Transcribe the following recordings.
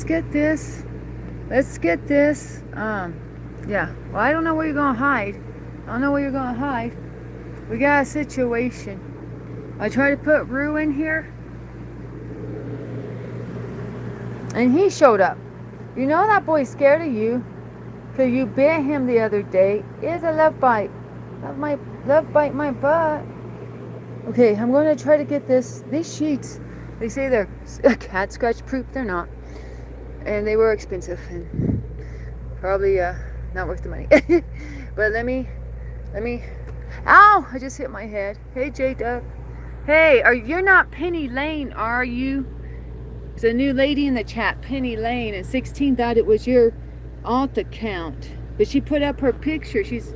get this. Let's get this. Yeah. Well, I don't know where you're gonna hide. I don't know where you're gonna hide. We got a situation. I tried to put Rue in here, and he showed up. You know that boy's scared of you, cause you bit him the other day. It's a love bite. Love bite my butt. Okay, I'm going to try to get these sheets. They say they're cat scratch proof. They're not, and they were expensive and probably not worth the money. But let me. Ow! I just hit my head. Hey, J-Dub. Hey, you're not Penny Lane, are you? There's a new lady in the chat, Penny Lane, and 16 thought it was your alt account, but she put up her picture. She's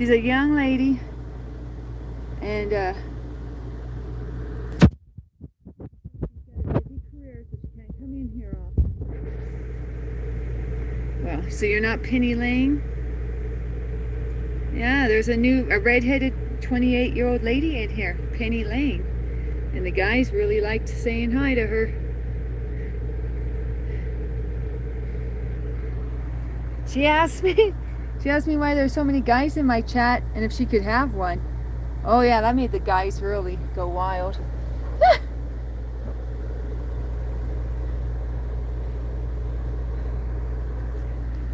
a young lady, and she's got a busy career, so she can't come in here often. Well, so you're not Penny Lane? Yeah, there's a redheaded 28-year-old lady in here, Penny Lane, and the guys really liked saying hi to her. She asked me why there's so many guys in my chat and if she could have one. Oh yeah, that made the guys really go wild.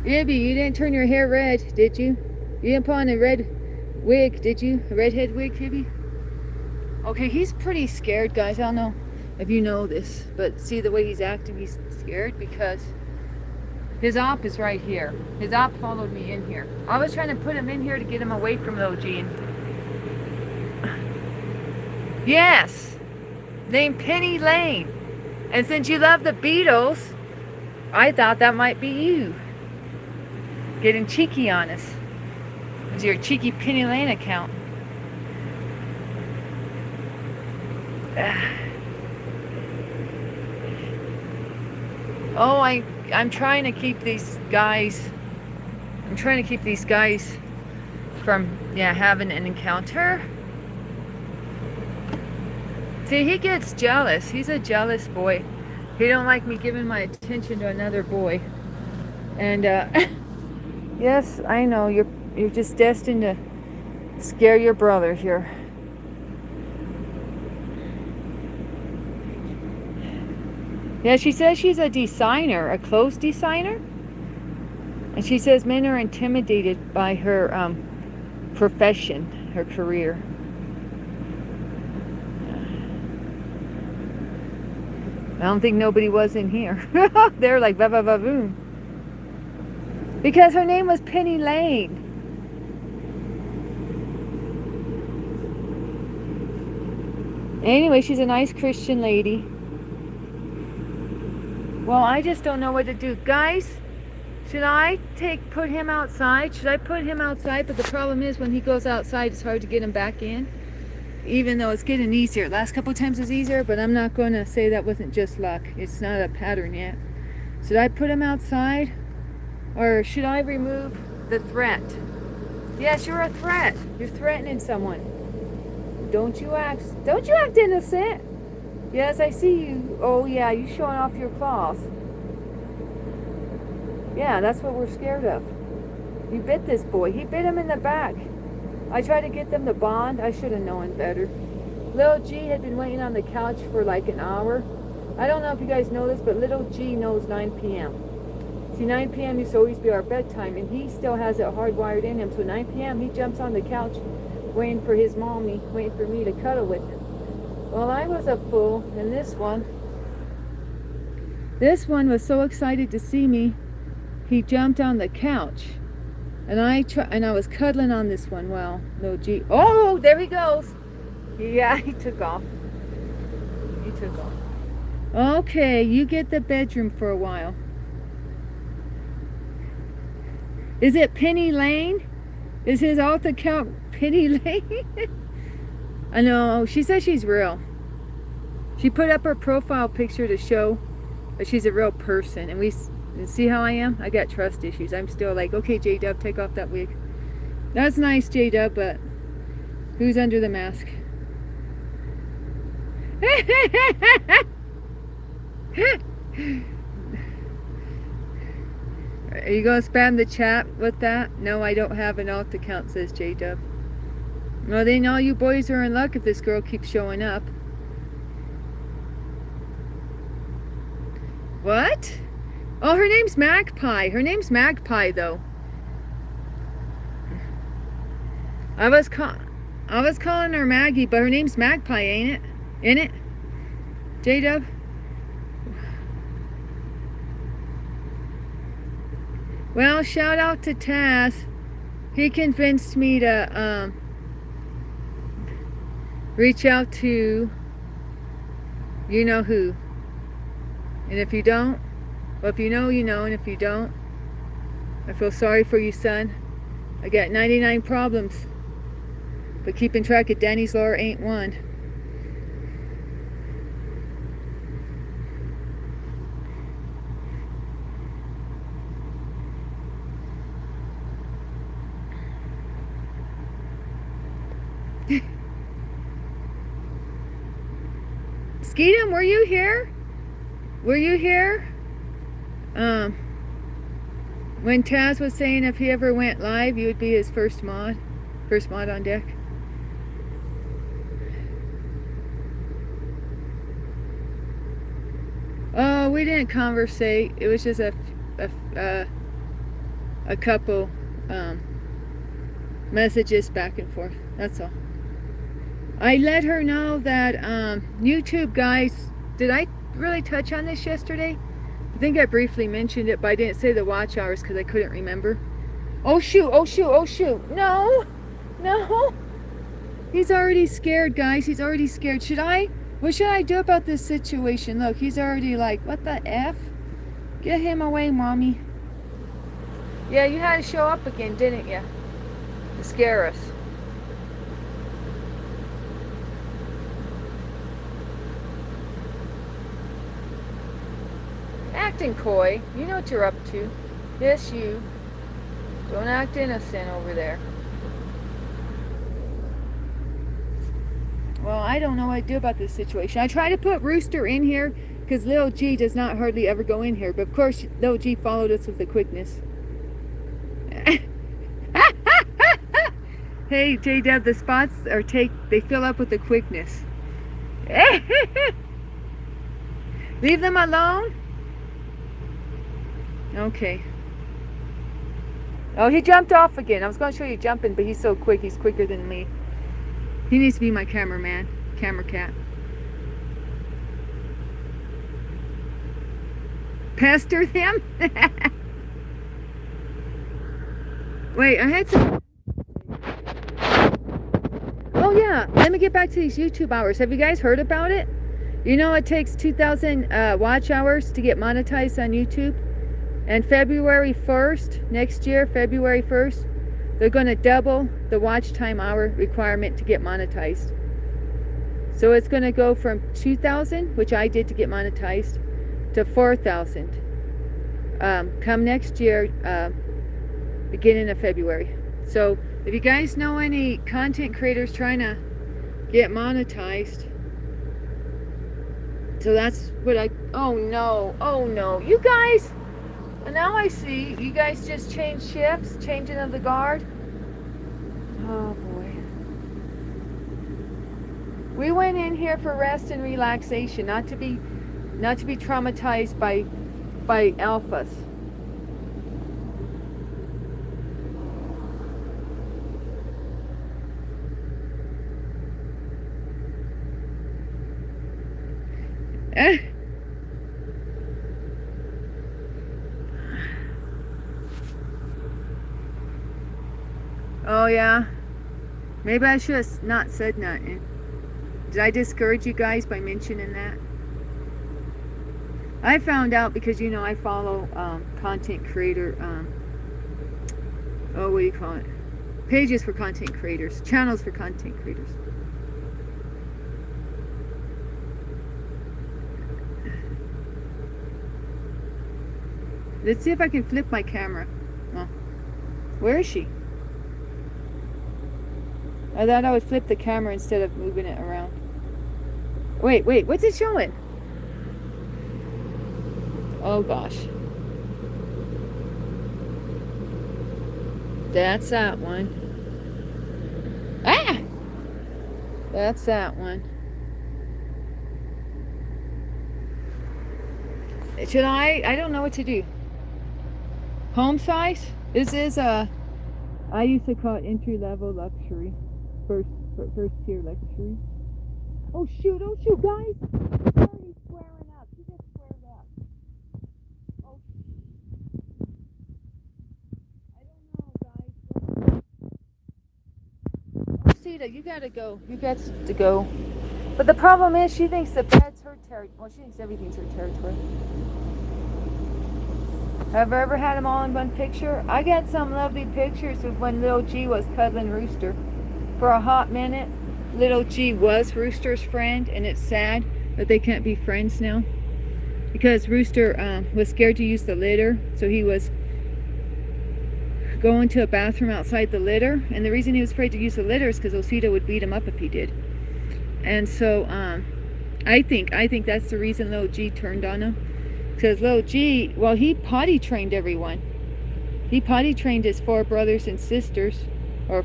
Ibby, you didn't turn your hair red, did you? You didn't put on a red wig, did you? A redhead wig, Ibby? Okay, he's pretty scared, guys. I don't know if you know this, but see the way he's acting, he's scared because his op is right here. His op followed me in here. I was trying to put him in here to get him away from Lil Gene. Yes, named Penny Lane. And since you love the Beatles, I thought that might be you. Getting cheeky on us. It's your cheeky Penny Lane account. Oh, I'm trying to keep these guys. I'm trying to keep these guys from having an encounter. See, he gets jealous. He's a jealous boy. He don't like me giving my attention to another boy. And yes, I know you're just destined to scare your brother here. Yeah, she says she's a designer, a clothes designer. And she says men are intimidated by her profession, her career. I don't think nobody was in here. They're like, ba-ba-ba-boom. Because her name was Penny Lane. Anyway, she's a nice Christian lady. Well, I just don't know what to do. Guys, should I put him outside? Should I put him outside? But the problem is when he goes outside, it's hard to get him back in. Even though it's getting easier. Last couple times it's easier, but I'm not going to say that wasn't just luck. It's not a pattern yet. Should I put him outside? Or should I remove the threat? Yes, you're a threat. You're threatening someone. Don't you act innocent? Yes, I see you. Oh yeah, you showing off your claws. Yeah, that's what we're scared of. You bit this boy. He bit him in the back. I tried to get them to bond. I should have known better. Little G had been waiting on the couch for like an hour. I don't know if you guys know this, but Little G knows 9 p.m. See, 9 p.m. used to always be our bedtime, and he still has it hardwired in him. So 9 p.m. he jumps on the couch waiting for his mommy, waiting for me to cuddle with him. Well, I was a fool, and this one was so excited to see me, he jumped on the couch. And I was cuddling on this one. Well, no G. Oh, there he goes. Yeah, he took off. Okay, you get the bedroom for a while. Is it Penny Lane? Is his alt account Penny Lane? I know. She says she's real. She put up her profile picture to show that she's a real person. And see how I am? I got trust issues. I'm still like, okay, J-Dub, take off that wig. That's nice, J-Dub, but who's under the mask? Are you gonna spam the chat with that? No, I don't have an alt account, says J-Dub. Well, then all you boys are in luck if this girl keeps showing up. What? Oh, her name's Magpie. Her name's Magpie, though. I was calling her Maggie, but her name's Magpie, ain't it? Ain't it? J-Dub? Well, shout out to Taz. He convinced me to reach out to you know who. And if you don't, well, if you know, you know, and if you don't, I feel sorry for you, son. I got 99 problems, but keeping track of Danny's Law ain't one. Skeetum, were you here? Were you here? When Taz was saying if he ever went live, you would be his first mod on deck. Oh, we didn't conversate. It was just a couple messages back and forth. That's all. I let her know that YouTube guys, did I really touch on this yesterday? I think I briefly mentioned it, but I didn't say the watch hours because I couldn't remember. Oh shoot, oh shoot, oh shoot. No, no. He's already scared, guys. He's already scared. What should I do about this situation? Look, he's already like, what the F? Get him away, mommy. Yeah, you had to show up again, didn't you? To scare us. Acting coy. You know what you're up to. Yes, you. Don't act innocent over there. Well, I don't know what to do about this situation. I try to put Rooster in here because Lil G does not hardly ever go in here. But of course, Lil G followed us with the quickness. Hey, J-Dub, the spots they fill up with the quickness. Leave them alone. Okay. Oh, he jumped off again. I was going to show you jumping, but he's so quick. He's quicker than me. He needs to be my cameraman. Camera cat. Pester them? Wait, I had some... Oh, yeah. Let me get back to these YouTube hours. Have you guys heard about it? You know it takes 2,000 watch hours to get monetized on YouTube? And February 1st, next year, February 1st, they're going to double the watch time hour requirement to get monetized. So it's going to go from 2,000, which I did to get monetized, to 4,000. Come next year, beginning of February. So if you guys know any content creators trying to get monetized, so that's what oh no, you guys, now I see, you guys just changed shifts, changing of the guard. Oh boy. We went in here for rest and relaxation, not to be traumatized by alphas. Oh yeah, maybe I should have not said nothing. Did I discourage you guys by mentioning that? I found out because, you know, I follow content creator, what do you call it? Pages for content creators, channels for content creators. Let's see if I can flip my camera. Oh. Where is she? I thought I would flip the camera instead of moving it around. Wait, what's it showing? Oh gosh. That's that one. Ah! That's that one. Should I don't know what to do. Home size? This is I used to call it entry level luxury. First tier luxury. Oh shoot, guys! She's already squaring up. She just squared up. Oh, I don't know, guys. Oh, Sita, you gotta go. You got to go. But the problem is, she thinks the bed's her territory. Well, she thinks everything's her territory. Have I ever had them all in one picture? I got some lovely pictures of when Little G was cuddling Rooster. For a hot minute, Little G was Rooster's friend, and it's sad that they can't be friends now. Because Rooster was scared to use the litter, so he was going to a bathroom outside the litter. And the reason he was afraid to use the litter is because Osita would beat him up if he did. And so I think that's the reason Little G turned on him. Because Little G, well, he potty trained everyone. He potty trained his 4 brothers and sisters, or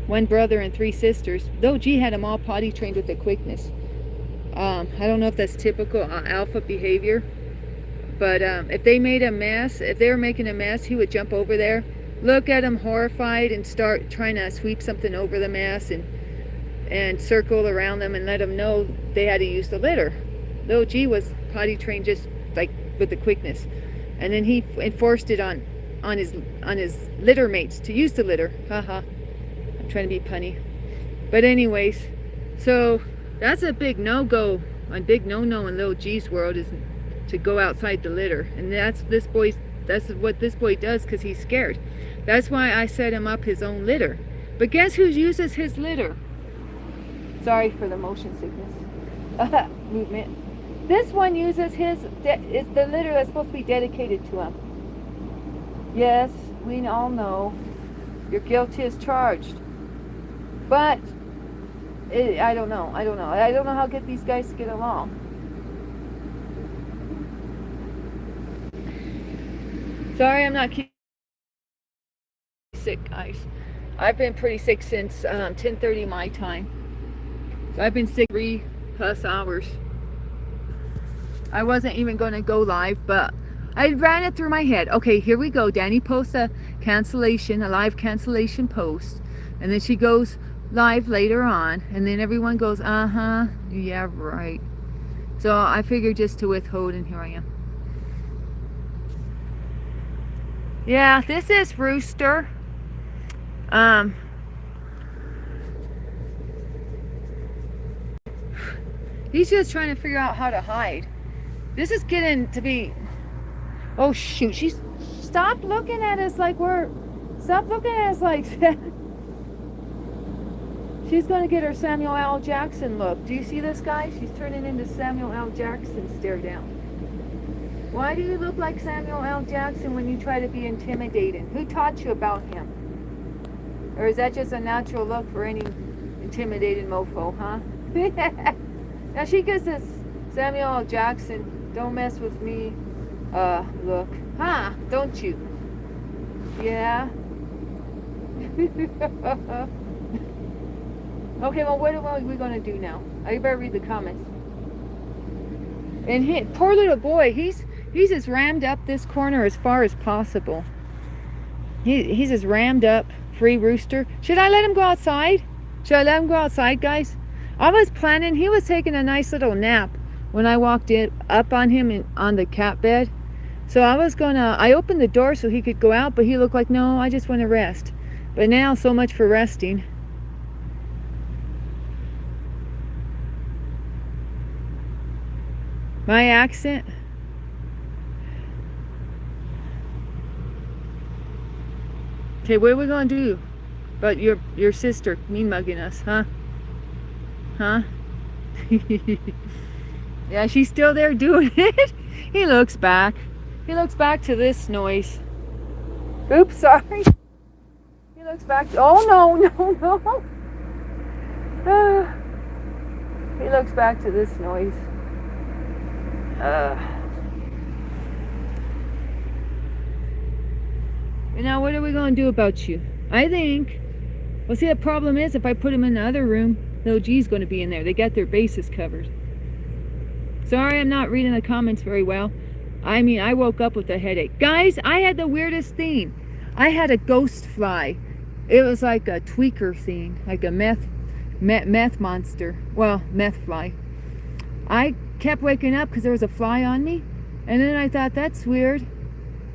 1 brother and 3 sisters. Little G had them all potty trained with the quickness. I don't know if that's typical alpha behavior, but if they made a mess, if they were making a mess, he would jump over there, look at them horrified, and start trying to sweep something over the mess and circle around them and let them know they had to use the litter. Little G was potty trained just like with the quickness, and then he enforced it on his litter mates to use the litter. Haha. I'm trying to be punny, but anyways, so that's a big no-go, a big no-no in Little G's world, is to go outside the litter, and that's what this boy does because he's scared. That's why I set him up his own litter. But guess who uses his litter? Sorry for the motion sickness movement. This one uses is the litter that's supposed to be dedicated to him. Yes, we all know your guilt is charged, but I don't know how get these guys to get along. Sorry, I'm not keeping sick, guys. I've been pretty sick since 10:30 my time. So I've been sick 3+ hours. I wasn't even going to go live, but I ran it through my head. Okay, here we go. Danny posts a live cancellation post, and then she goes live later on, and then everyone goes, yeah, right. So I figured just to withhold, and here I am. Yeah, this is Rooster. He's just trying to figure out how to hide. This is getting to be... Oh shoot, stop looking at us like stop looking at us like she's gonna get her Samuel L. Jackson look. Do you see this, guy? She's turning into Samuel L. Jackson stare down. Why do you look like Samuel L. Jackson when you try to be intimidating? Who taught you about him? Or is that just a natural look for any intimidated mofo, huh? Now she gets this Samuel L. Jackson, don't mess with me, look. Huh, don't you? Yeah? Okay, well, what are we going to do now? I better read the comments. And poor little boy, he's just rammed up this corner as far as possible. He's just rammed up. Free Rooster. Should I let him go outside? Should I let him go outside, guys? I was planning, he was taking a nice little nap when I walked up on him on the cat bed. So I opened the door so he could go out, but he looked like, no, I just want to rest. But now, so much for resting. My accent? Okay, what are we going to do about your sister mean mugging us, huh? Huh? Yeah, she's still there doing it. He looks back. He looks back to this noise. Oops, sorry. He looks back. Oh, no. He looks back to this noise. And now what are we going to do about you? I think, well, see, the problem is if I put them in the other room, little G's going to be in there. They got their bases covered. Sorry, I'm not reading the comments very well. I mean, I woke up with a headache. Guys, I had the weirdest thing. I had a ghost fly. It was like a tweaker thing, like a meth monster. Well, meth fly. I kept waking up because there was a fly on me. And then I thought, that's weird.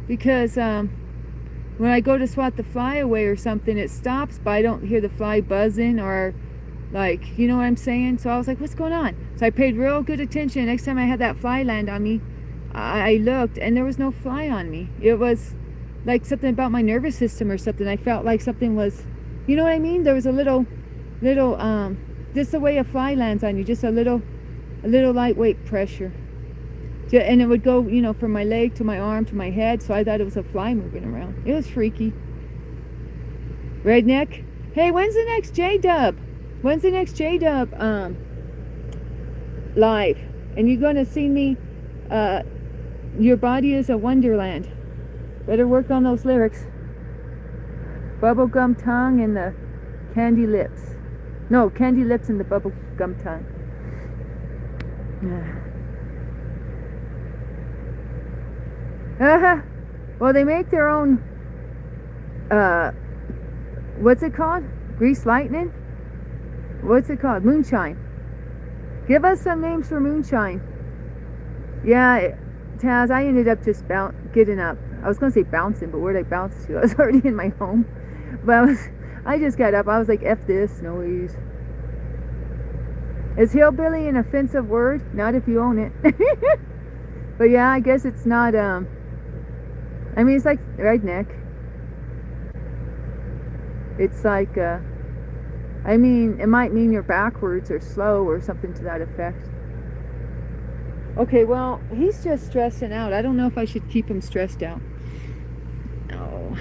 Because when I go to swat the fly away or something, it stops, but I don't hear the fly buzzing or like, you know what I'm saying? So I was like, what's going on? So I paid real good attention. Next time I had that fly land on me, I looked and there was no fly on me. It was like something about my nervous system or something. I felt like something was, you know what I mean? There was a little, just the way a fly lands on you, just a little lightweight pressure. And it would go, you know, from my leg to my arm to my head. So I thought it was a fly moving around. It was freaky. Redneck. Hey, when's the next J-Dub? When's the next J-Dub live? And you're going to see me, your body is a wonderland. Better work on those lyrics. Bubblegum tongue and the candy lips. No, candy lips and the bubblegum tongue. Well, they make their own, what's it called? Grease lightning? What's it called? Moonshine. Give us some names for moonshine. Yeah, Taz, I ended up just getting up. I was going to say bouncing, but where'd I bounce to? I was already in my home. But I just got up. I was like, F this noise. Is hillbilly an offensive word? Not if you own it. But yeah, I guess it's not, I mean, it's like redneck. It's like, I mean, it might mean you're backwards or slow or something to that effect. Okay, well, he's just stressing out. I don't know if I should keep him stressed out. No.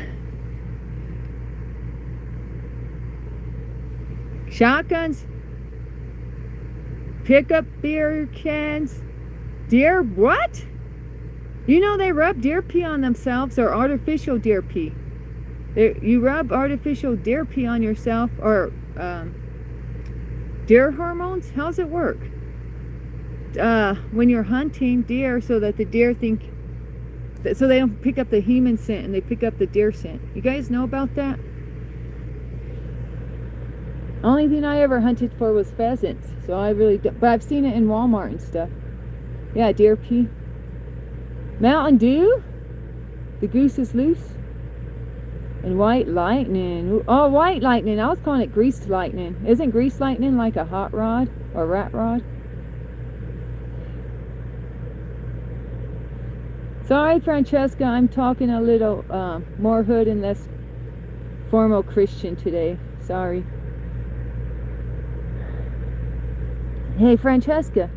Shotguns? Pickup beer cans? Deer what? You know they rub deer pee on themselves or artificial deer pee. You rub artificial deer pee on yourself or deer hormones? How's it work? When you're hunting deer so that the deer think, so they don't pick up the human scent and they pick up the deer scent. You guys know about that? Only thing I ever hunted for was pheasants. So I really don't, but I've seen it in Walmart and stuff. Yeah, deer pee. Mountain Dew? The goose is loose. And white lightning. Oh, white lightning. I was calling it greased lightning. Isn't greased lightning like a hot rod or rat rod? Sorry, Francesca. I'm talking a little more hood and less formal Christian today. Sorry. Hey, Francesca.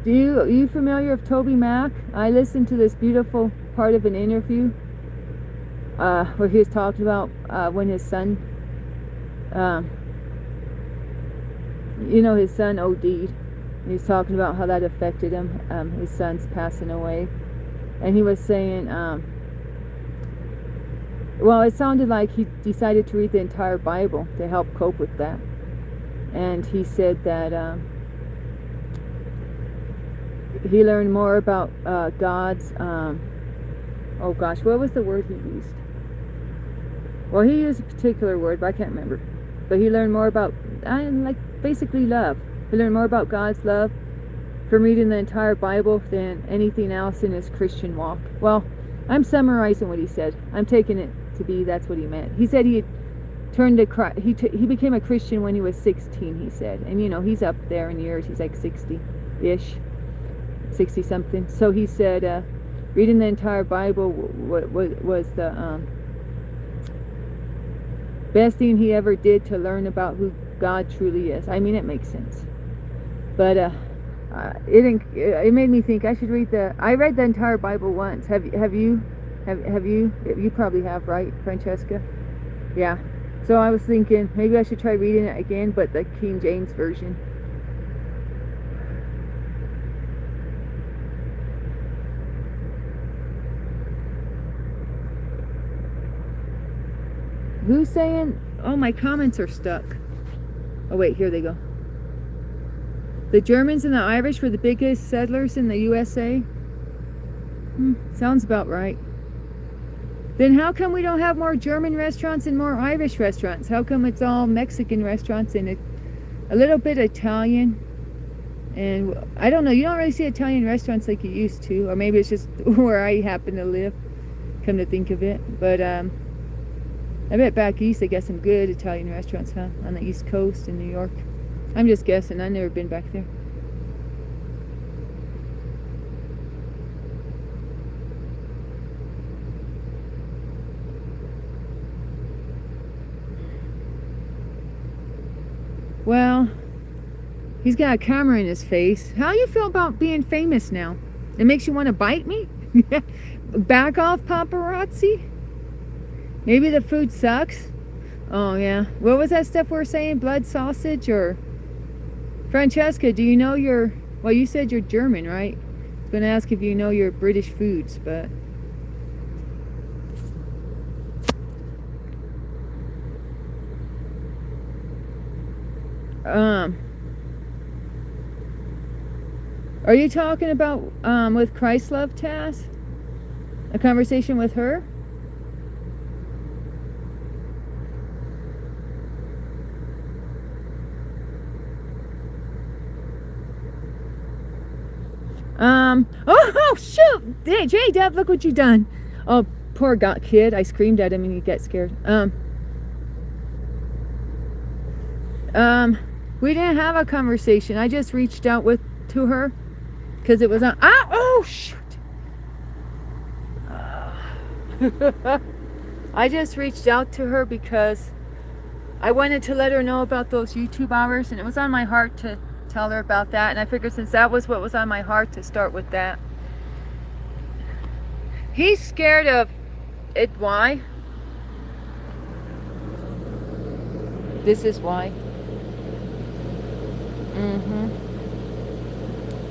Are you familiar with Toby Mac? I listened to this beautiful part of an interview where he was talking about when his son, you know, his son OD'd. He was talking about how that affected him. His son's passing away. And he was saying, well, it sounded like he decided to read the entire Bible to help cope with that. And he said that he learned more about God's, oh gosh, what was the word he used? Well, he used a particular word, but I can't remember. But he learned more about, like, basically love. He learned more about God's love from reading the entire Bible than anything else in his Christian walk. Well, I'm summarizing what he said. I'm taking it to be that's what he meant. He said he had turned to Christ. He became a Christian when he was 16, he said. And, you know, he's up there in years. He's like 60-ish. 60 something. So he said reading the entire Bible was the best thing he ever did to learn about who God truly is. I mean, it makes sense. But it made me think I should read I read the entire Bible once. Have you? You probably have, right, Francesca? Yeah. So I was thinking maybe I should try reading it again, but the King James version. Who's saying? Oh, my comments are stuck. Oh, wait, here they go. The Germans and the Irish were the biggest settlers in the USA? Sounds about right. Then how come we don't have more German restaurants and more Irish restaurants? How come it's all Mexican restaurants and a little bit Italian? And I don't know, you don't really see Italian restaurants like you used to. Or maybe it's just where I happen to live, come to think of it. But I bet back east they got some good Italian restaurants, huh? On the East Coast in New York. I'm just guessing, I've never been back there. Well, he's got a camera in his face. How you feel about being famous now? It makes you want to bite me? Back off, paparazzi? Maybe the food sucks? Oh, yeah. What was that stuff we were saying? Blood sausage or... Francesca, do you know your... Well, you said you're German, right? I was going to ask if you know your British foods, but... Are you talking about with Christlove, Taz? A conversation with her? Oh shoot! J-Dub, look what you done. Oh, poor kid. I screamed at him and he got scared. We didn't have a conversation. I just reached out to her because it was on. Oh shoot! I just reached out to her because I wanted to let her know about those YouTube hours, and it was on my heart to tell her about that. And I figured since that was what was on my heart, to start with that. He's scared of it. Why? This is why.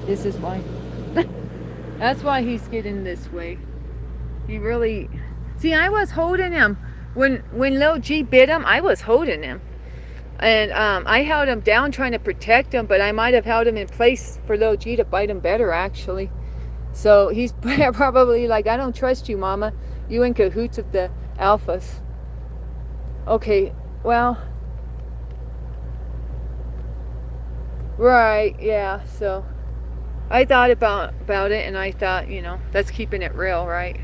This is why. That's why he's getting this way. He really... See, I was holding him. When Lil G bit him, I was holding him. And I held him down trying to protect him, but I might have held him in place for Lil G to bite him better, actually. So he's probably like, I don't trust you, Mama. You in cahoots with the alphas. Okay, well... Right, yeah, so... I thought about it, and I thought, you know, that's keeping it real, right?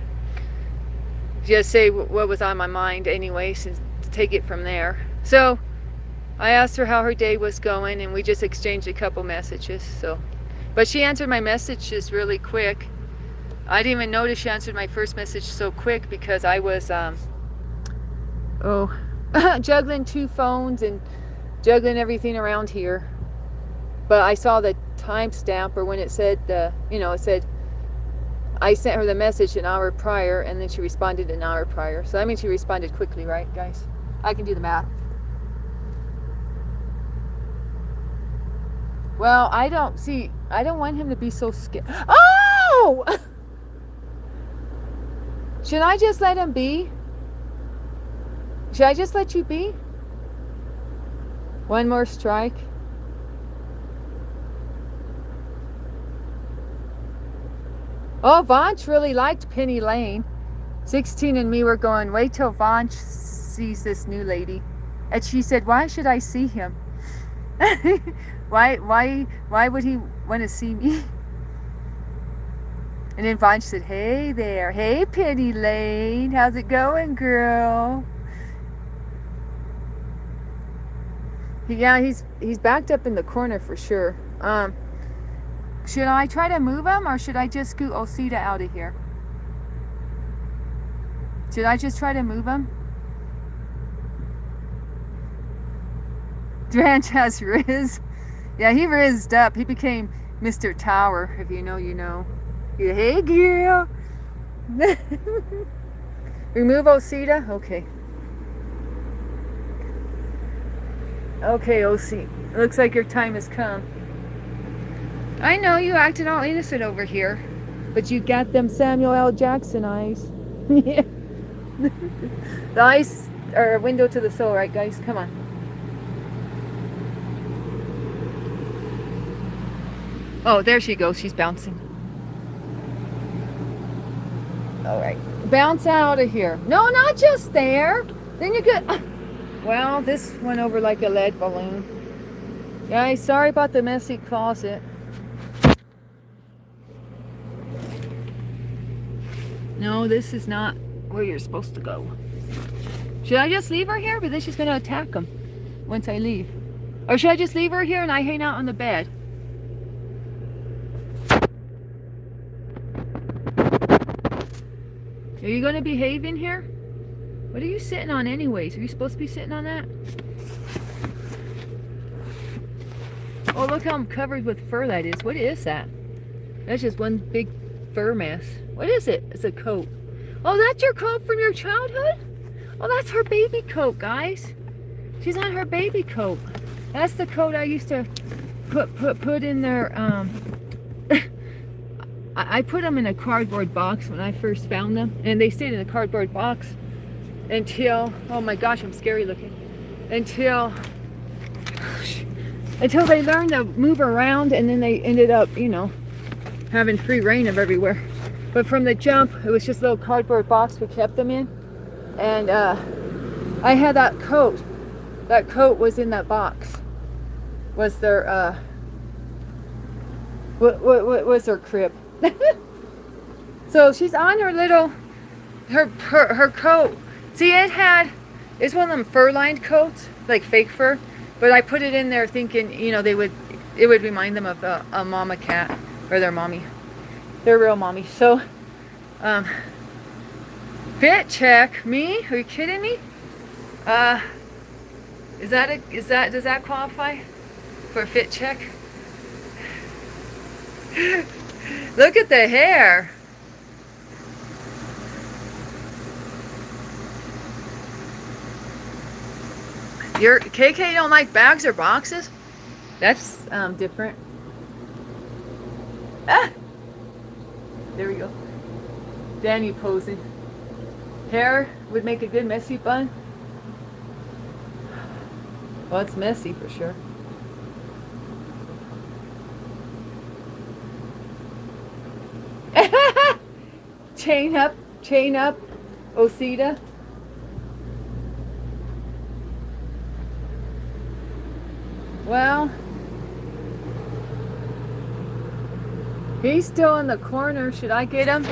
Just say what was on my mind anyways, and take it from there. So I asked her how her day was going, and we just exchanged a couple messages. So, but she answered my messages really quick. I didn't even notice she answered my first message so quick because I was juggling 2 phones and juggling everything around here. But I saw the timestamp, or when it said it said I sent her the message an hour prior, and then she responded an hour prior. So that means she responded quickly, right, guys? I can do the math. Well, I don't want him to be so scared. Oh! Should I just let him be? Should I just let you be? One more strike. Oh, Vanch really liked Penny Lane. 16 and me were going, wait till Vanch sees this new lady. And she said, why should I see him? Why would he want to see me? And then Vanch said, hey there. Hey, Penny Lane. How's it going, girl? Yeah, he's backed up in the corner for sure. Should I try to move him, or should I just scoot Osita out of here? Should I just try to move him? Dranch has Riz. Yeah, he rizzed up. He became Mr. Tower. If you know, you know. Yeah, hey, girl. Remove Osita? Okay. Okay, OC. Looks like your time has come. I know you acted all innocent over here, but you got them Samuel L. Jackson eyes. Yeah. The or window to the soul, right, guys? Come on. Oh, there she goes. She's bouncing. All right. Bounce out of here. No, not just there. Then you get... Well, this went over like a lead balloon. Guys, sorry about the messy closet. No, this is not where you're supposed to go. Should I just leave her here? But then she's going to attack them once I leave. Or should I just leave her here and I hang out on the bed? Are you going to behave in here? What are you sitting on anyways? Are you supposed to be sitting on that? Oh, look how I'm covered with fur that is. What is that? That's just one big fur mess. What is it? It's a coat. Oh, that's your coat from your childhood? Oh, that's her baby coat, guys. She's on her baby coat. That's the coat I used to put in there. I put them in a cardboard box when I first found them, and they stayed in a cardboard box until, oh my gosh, I'm scary looking, until they learned to move around, and then they ended up, you know, having free reign of everywhere. But from the jump, it was just a little cardboard box we kept them in, and I had that coat. That coat was in that box. Was their what was her crib? So she's on her little her coat. See, it's one of them fur lined coats, like fake fur, but I put it in there thinking, you know, it would remind them of a mama cat or their mommy, their real mommy. So fit check me? Are you kidding me? Does that qualify for a fit check? Look at the hair. Your KK don't like bags or boxes? That's different. Ah! There we go. Danny posing. Hair would make a good messy bun. Well, it's messy for sure. Chain up, Osita. Well, he's still in the corner. Should I get him?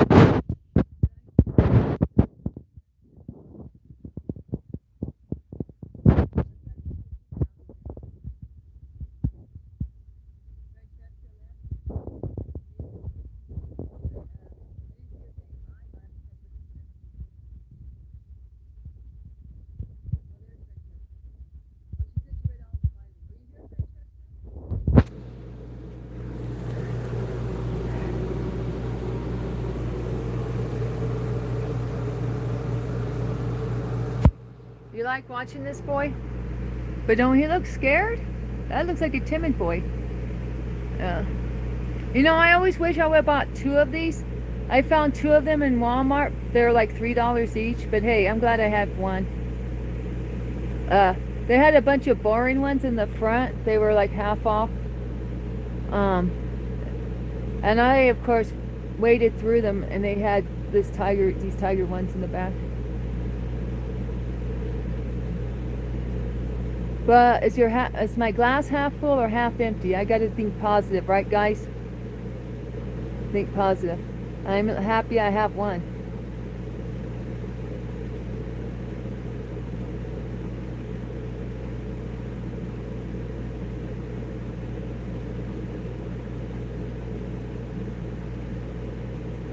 You like watching this boy? But don't he look scared? That looks like a timid boy. You know, I always wish I would have bought 2 of these. I found 2 of them in Walmart. They're like $3 each, but hey, I'm glad I have one. They had a bunch of boring ones in the front. They were like half off. And I, of course, waded through them, and they had these tiger ones in the back. But is my glass half full or half empty? I gotta think positive, right, guys? Think positive. I'm happy I have one.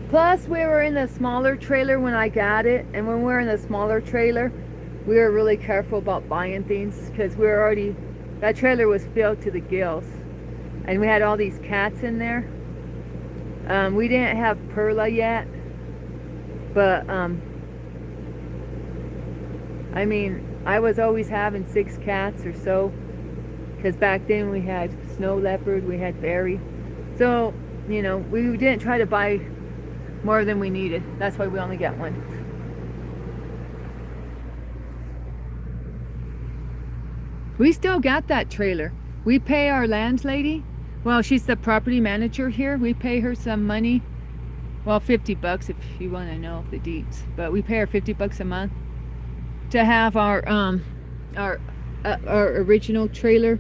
Plus, we were in the smaller trailer when I got it, and when we were in the smaller trailer, we were really careful about buying things because that trailer was filled to the gills, and we had all these cats in there. We didn't have Perla yet, but I mean, I was always having 6 cats or so, because back then we had snow leopard, we had berry, so you know, we didn't try to buy more than we needed. That's why we only got one. We still got that trailer. We pay our landlady. Well, she's the property manager here. We pay her some money. Well, $50 if you want to know the deets. But we pay her $50 a month to have our original trailer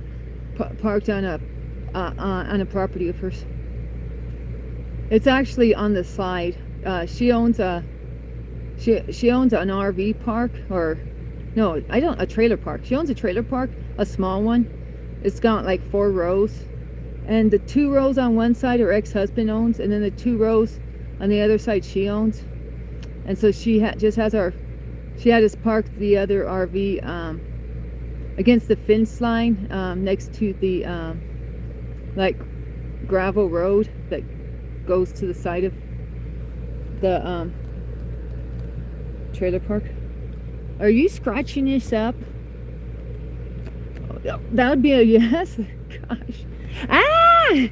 parked on a property of hers. It's actually on the side. She owns an RV park, or no, a trailer park. She owns a trailer park, a small one. It's got like 4 rows, and the 2 rows on one side her ex-husband owns, and then the 2 rows on the other side she owns. And so she had us park the other RV against the fence line, next to the like gravel road that goes to the side of the trailer park. Are you scratching this up? Oh, that would be a yes. Gosh. Ah!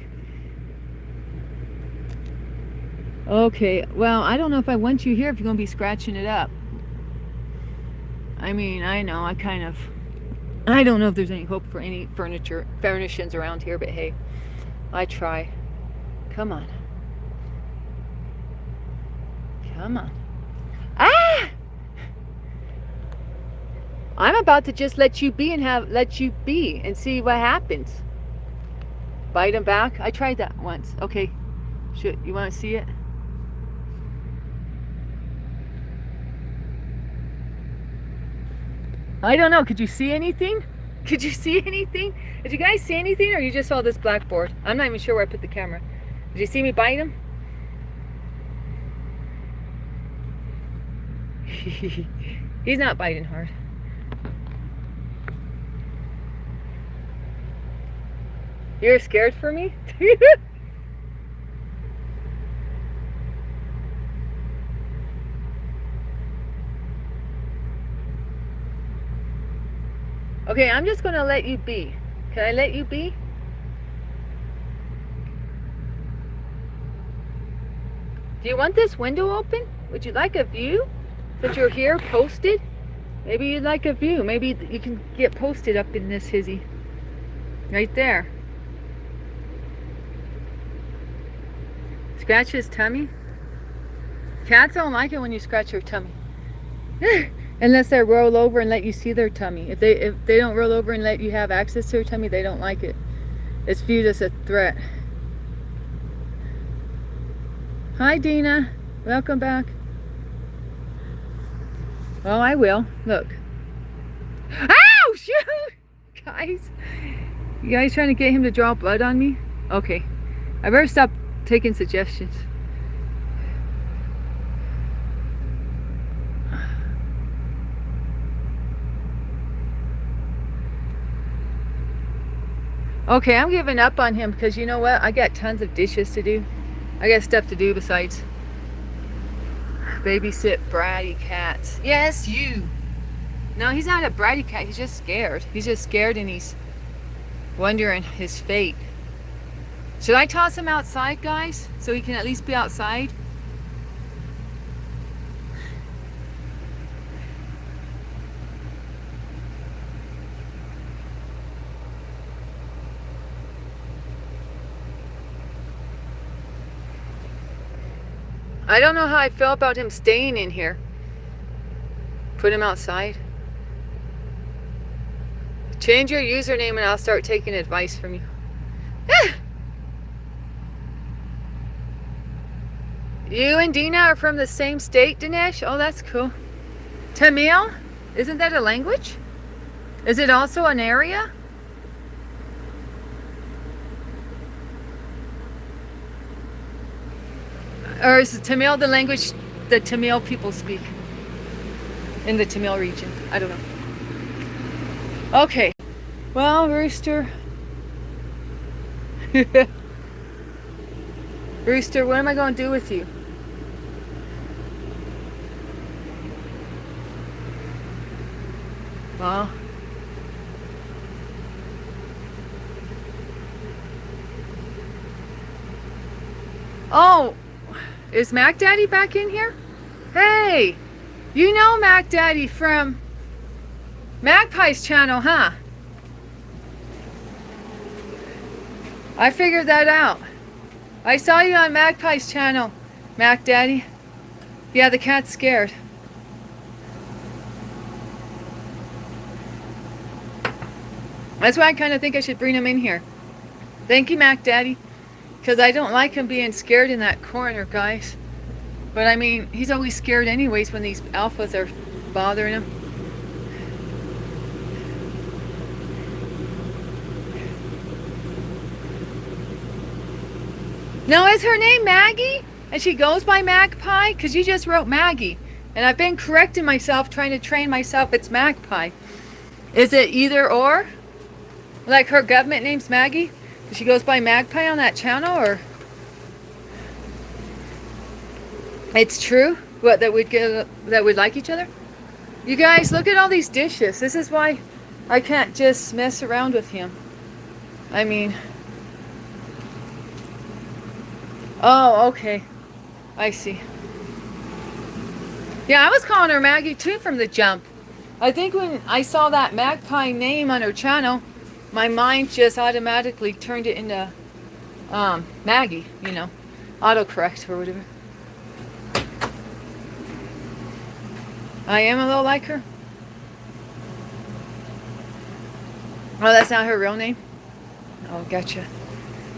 Okay, well, I don't know if I want you here if you're going to be scratching it up. I mean, I know, I don't know if there's any hope for any furnishings around here, but hey, I try. Come on. Come on. Ah! I'm about to just let you be and see what happens. Bite him back. I tried that once. Okay. You want to see it? I don't know. Could you see anything? Could you see anything? Did you guys see anything, or you just saw this blackboard? I'm not even sure where I put the camera. Did you see me bite him? He's not biting hard. You're scared for me? Okay, I'm just gonna let you be. Can I let you be? Do you want this window open? Would you like a view? Since you're here posted? Maybe you'd like a view. Maybe you can get posted up in this hizzy. Right there. Scratch his tummy. Cats don't like it when you scratch their tummy. Unless they roll over and let you see their tummy. If they don't roll over and let you have access to their tummy, they don't like it. It's viewed as a threat. Hi, Dina. Welcome back. Well, I will. Look. Ow! Shoot! Guys. You guys trying to get him to draw blood on me? Okay. I better stop taking suggestions. Okay, I'm giving up on him because you know what? I got tons of dishes to do. I got stuff to do besides babysit bratty cats. Yes, you. No, he's not a bratty cat. He's just scared. He's just scared and he's wondering his fate. Should I toss him outside, guys? So he can at least be outside? I don't know how I feel about him staying in here. Put him outside. Change your username and I'll start taking advice from you. You and Dina are from the same state, Dinesh? Oh, that's cool. Tamil? Isn't that a language? Is it also an area? Or is Tamil the language the Tamil people speak in the Tamil region? I don't know. Okay. Well, Rooster. Rooster, what am I going to do with you? Well. Oh. Is Mac Daddy back in here? Hey, you know Mac Daddy from Magpie's channel, huh? I figured that out. I saw you on Magpie's channel, Mac Daddy. Yeah, the cat's scared. That's why I kind of think I should bring him in here. Thank you, Mac Daddy. Because I don't like him being scared in that corner, guys. But I mean, he's always scared anyways when these alphas are bothering him. Now, is her name Maggie? And she goes by Magpie? Because you just wrote Maggie. And I've been correcting myself, trying to train myself. It's Magpie. Is it either or? Like her government name's Maggie? She goes by Magpie on that channel, or? It's true? What, that we'd like each other? You guys, look at all these dishes. This is why I can't just mess around with him. I mean... Oh, okay. I see. Yeah, I was calling her Maggie too from the jump. I think when I saw that Magpie name on her channel, my mind just automatically turned it into Maggie, you know, autocorrect or whatever. I am a little like her. Oh, that's not her real name? Oh, gotcha.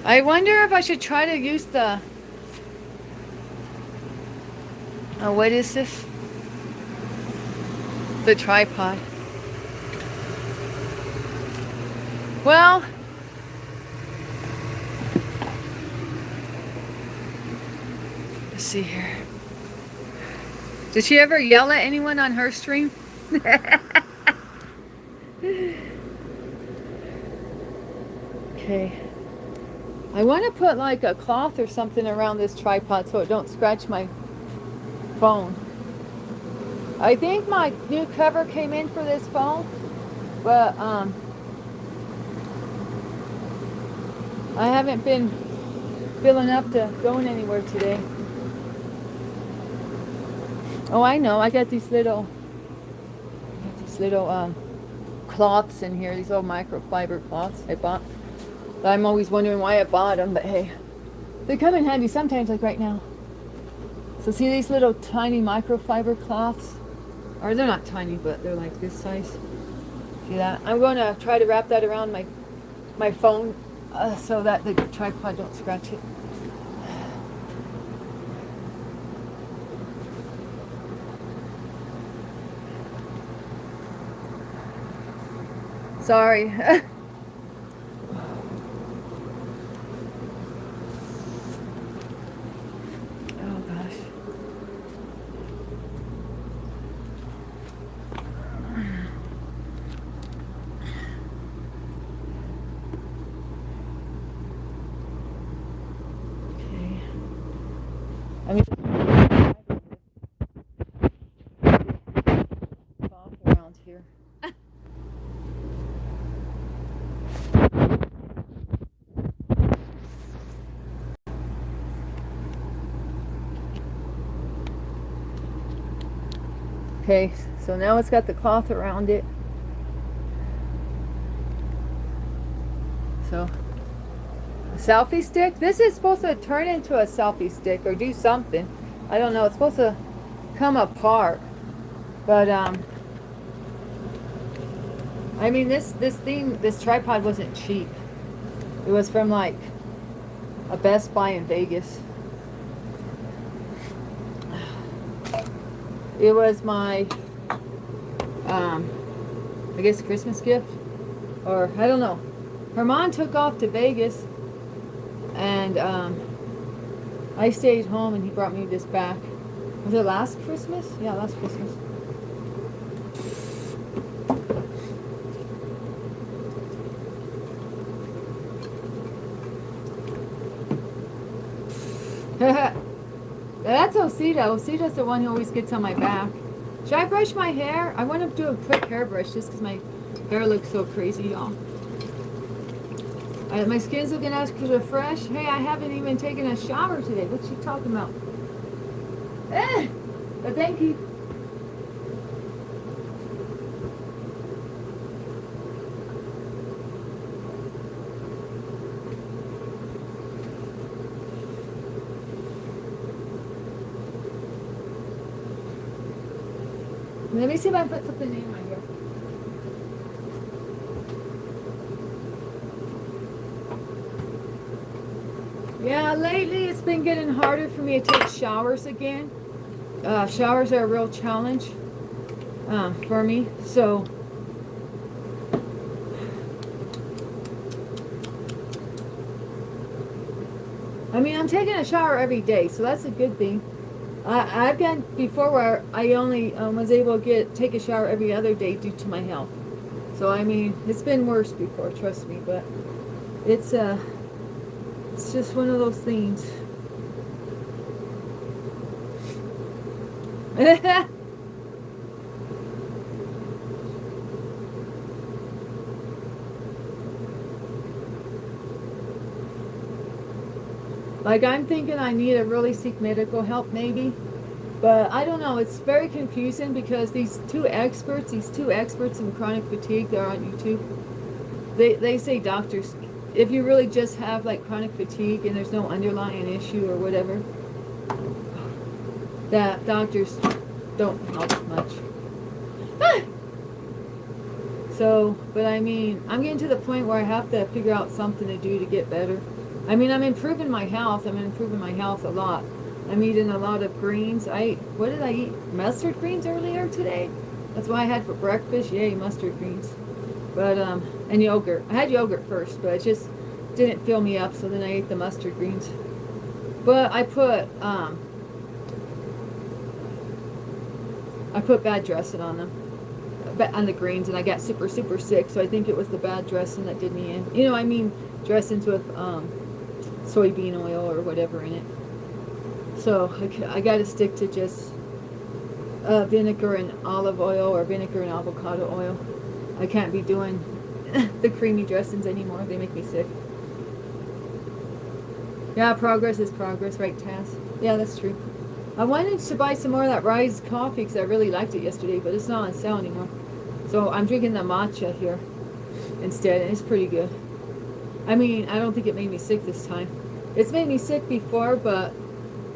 I wonder if I should try to use the... Oh, what is this? The tripod. Well... Let's see here. Did she ever yell at anyone on her stream? Okay. I want to put like a cloth or something around this tripod so it don't scratch my phone. I think my new cover came in for this phone, but I haven't been filling up to going anywhere today. Oh, I know. I got these little cloths in here. These little microfiber cloths I bought. I'm always wondering why I bought them, but hey, they come in handy sometimes, like right now. So see these little tiny microfiber cloths? Or they're not tiny, but they're like this size. See that? I'm going to try to wrap that around my phone so that the tripod don't scratch it. Sorry. Oh gosh. Okay. I mean, around here. Okay, so now it's got the cloth around it. So, a selfie stick? This is supposed to turn into a selfie stick or do something. I don't know. It's supposed to come apart. But, I mean, this tripod wasn't cheap. It was from, like, a Best Buy in Vegas. It was my, I guess, Christmas gift. Or, I don't know. Her mom took off to Vegas. And, I stayed home and he brought me this back. Was it last Christmas? Yeah, last Christmas. That's Osita. Osita's the one who always gets on my back. Should I brush my hair? I want to do a quick hairbrush just because my hair looks so crazy, y'all. My skin's looking extra fresh. Hey, I haven't even taken a shower today. What's she talking about? But thank you. Let me see if I can put something in my here. Yeah, lately it's been getting harder for me to take showers again. Showers are a real challenge for me. So, I mean, I'm taking a shower every day, so that's a good thing. I've gone before where I only was able to take a shower every other day due to my health. So I mean, it's been worse before, trust me. But it's it's just one of those things. Like I'm thinking I need to really seek medical help maybe. But I don't know, it's very confusing because these two experts in chronic fatigue, they're on YouTube. They say doctors, if you really just have like chronic fatigue and there's no underlying issue or whatever, that doctors don't help much. So, but I mean, I'm getting to the point where I have to figure out something to do to get better. I mean, I'm improving my health. I'm improving my health a lot. I'm eating a lot of greens. What did I eat? Mustard greens earlier today. That's what I had for breakfast. Yay, mustard greens. But, and yogurt. I had yogurt first, but it just didn't fill me up, so then I ate the mustard greens. But I put bad dressing on them. On the greens, and I got super sick, so I think it was the bad dressing that did me in. You know, I mean dressings with soybean oil or whatever in it. So I got to stick to just vinegar and olive oil or vinegar and avocado oil. I can't be doing the creamy dressings anymore. They make me sick. Yeah, progress is progress, right, Taz? Yeah, that's true. I wanted to buy some more of that Rise coffee because I really liked it yesterday, but it's not on sale anymore. So I'm drinking the matcha here instead, and it's pretty good. I mean, I don't think it made me sick this time. It's made me sick before, but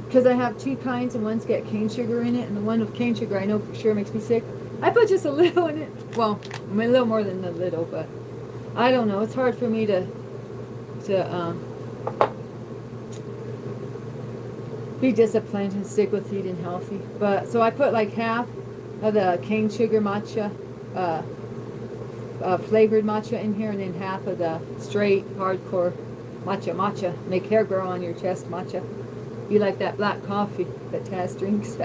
because I have two kinds and one's got cane sugar in it, and the one with cane sugar I know for sure makes me sick. I put just a little in it. Well, I mean, a little more than a little, but I don't know. It's hard for me to be disciplined and stick with eating healthy. But so I put like half of the cane sugar matcha, flavored matcha in here, and then half of the straight hardcore matcha. Make hair grow on your chest matcha. You like that black coffee that Taz drinks.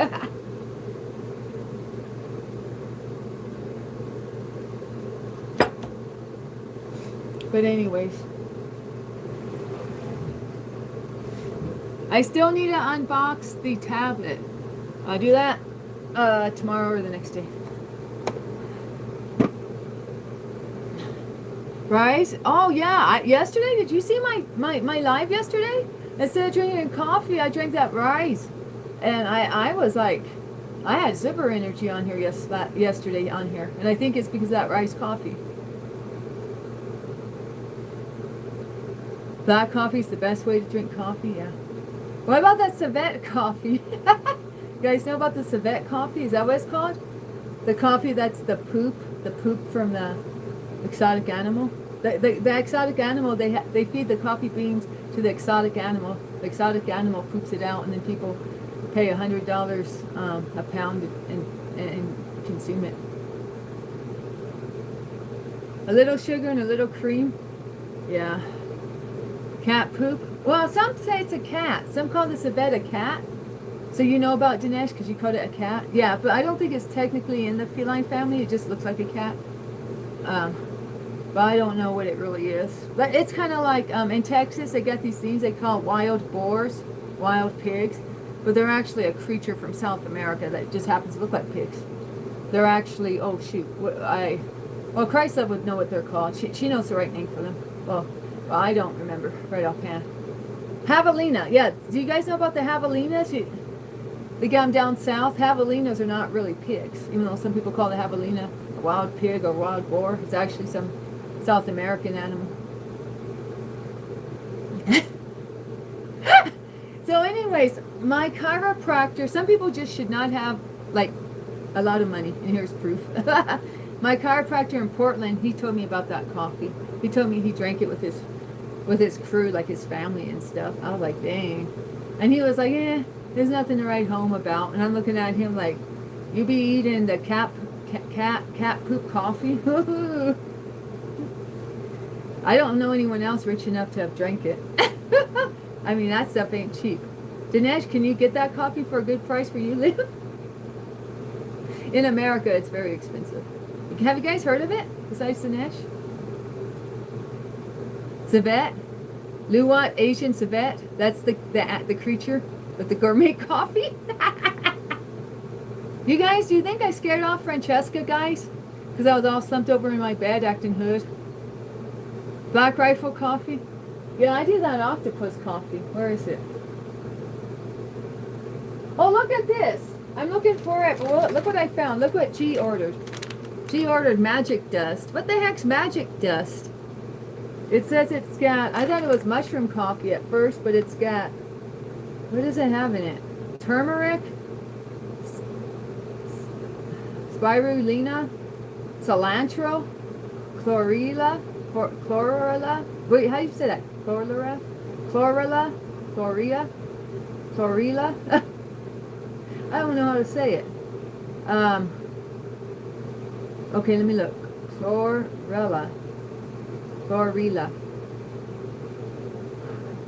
But anyways, I still need to unbox the tablet. I'll do that tomorrow or the next day. Right? Oh yeah. Yesterday, did you see my live yesterday? Instead of drinking coffee, I drank that Rise, and I was like, I had super energy on here yesterday on here, and I think it's because of that Rise coffee. Black coffee is the best way to drink coffee. Yeah. What about that civet coffee? You guys know about the civet coffee? Is that what it's called? The coffee that's the poop from the exotic animal. The exotic animal, they feed the coffee beans to the exotic animal. The exotic animal poops it out, and then people pay $100 a pound and consume it. A little sugar and a little cream. Yeah. Cat poop. Well, some say it's a cat. Some call the civet a cat. So you know about Dinesh because you called it a cat? Yeah, but I don't think it's technically in the feline family. It just looks like a cat. But I don't know what it really is. But it's kind of like in Texas, they got these things they call wild boars, wild pigs. But they're actually a creature from South America that just happens to look like pigs. They're actually, oh shoot, well, Chrysler would know what they're called. She knows the right name for them. Well, I don't remember right offhand. Javelina, yeah. Do you guys know about the javelinas? They got them down south. Javelinas are not really pigs, even though some people call the javelina a wild pig or wild boar. It's actually some South American animal. So anyways, my chiropractor, some people just should not have like A lot of money. And here's proof. My chiropractor in Portland, he told me about that coffee. He told me he drank it with his crew, like his family and stuff. I was like, dang. And he was like, there's nothing to write home about. And I'm looking at him like, you be eating the cat poop coffee? I don't know anyone else rich enough to have drank it. I mean, that stuff ain't cheap. Dinesh, can you get that coffee for a good price where you live? In America, it's very expensive. Have you guys heard of it, besides Dinesh? Civet? Luwak Asian civet? That's the creature with the gourmet coffee? You guys, do you think I scared off Francesca, guys? Because I was all slumped over in my bed acting hood. Black Rifle coffee? Yeah, I do that octopus coffee. Where is it? Oh, look at this. I'm looking for it. But look what I found. Look what G ordered. G ordered magic dust. What the heck's magic dust? It says it's got, I thought it was mushroom coffee at first, but it's got, what does it have in it? Turmeric, spirulina, cilantro, chlorella, wait, how do you say that? Chlorella? I don't know how to say it. Okay, let me look. Chlorella.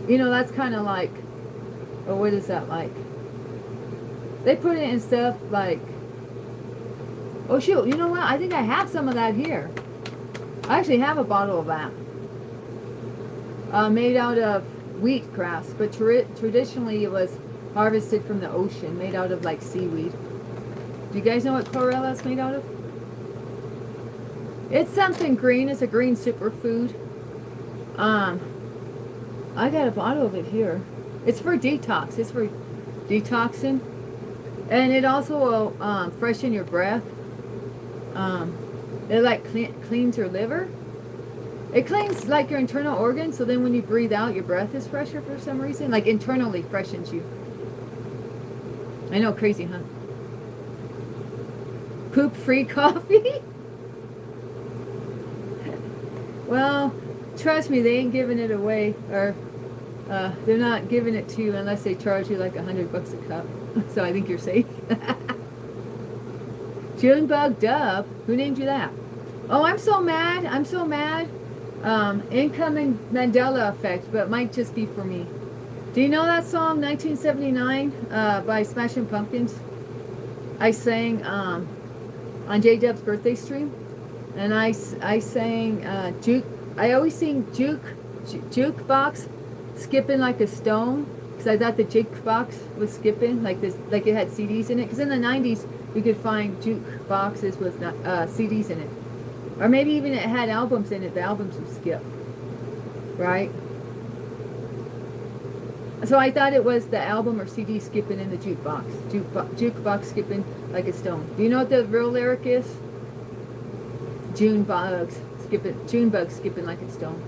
You know, that's kind of like, oh, what is that like? They put it in stuff like, oh shoot, you know what? I think I have some of that here. I actually have a bottle of that. Made out of wheatgrass, but traditionally it was harvested from the ocean, made out of like seaweed. Do you guys know what chlorella is made out of? It's something green. It's a green superfood. I got a bottle of it here. It's for detox. It's for detoxing. And it also will freshen your breath. It like cleans your liver. It cleans like your internal organs, so then when you breathe out, your breath is fresher for some reason. Like internally freshens you. I know, crazy, huh? Poop-free coffee? Well, trust me, they ain't giving it away, or they're not giving it to you unless they charge you like $100 a cup. So I think you're safe. Junebug Dove, who named you that? Oh, I'm so mad. I'm so mad. Incoming Mandela effect, but it might just be for me. Do you know that song 1979 by Smashing Pumpkins? I sang on J-Dub's birthday stream. And I sang juke. I always sing jukebox, skipping like a stone, because I thought the jukebox was skipping like this, like it had CDs in it. Because in the '90s you could find jukeboxes with CDs in it, or maybe even it had albums in it. The albums would skip, right? So I thought it was the album or CD skipping in the jukebox. Jukebox skipping like a stone. Do you know what the real lyric is? Junebug skipping like a stone.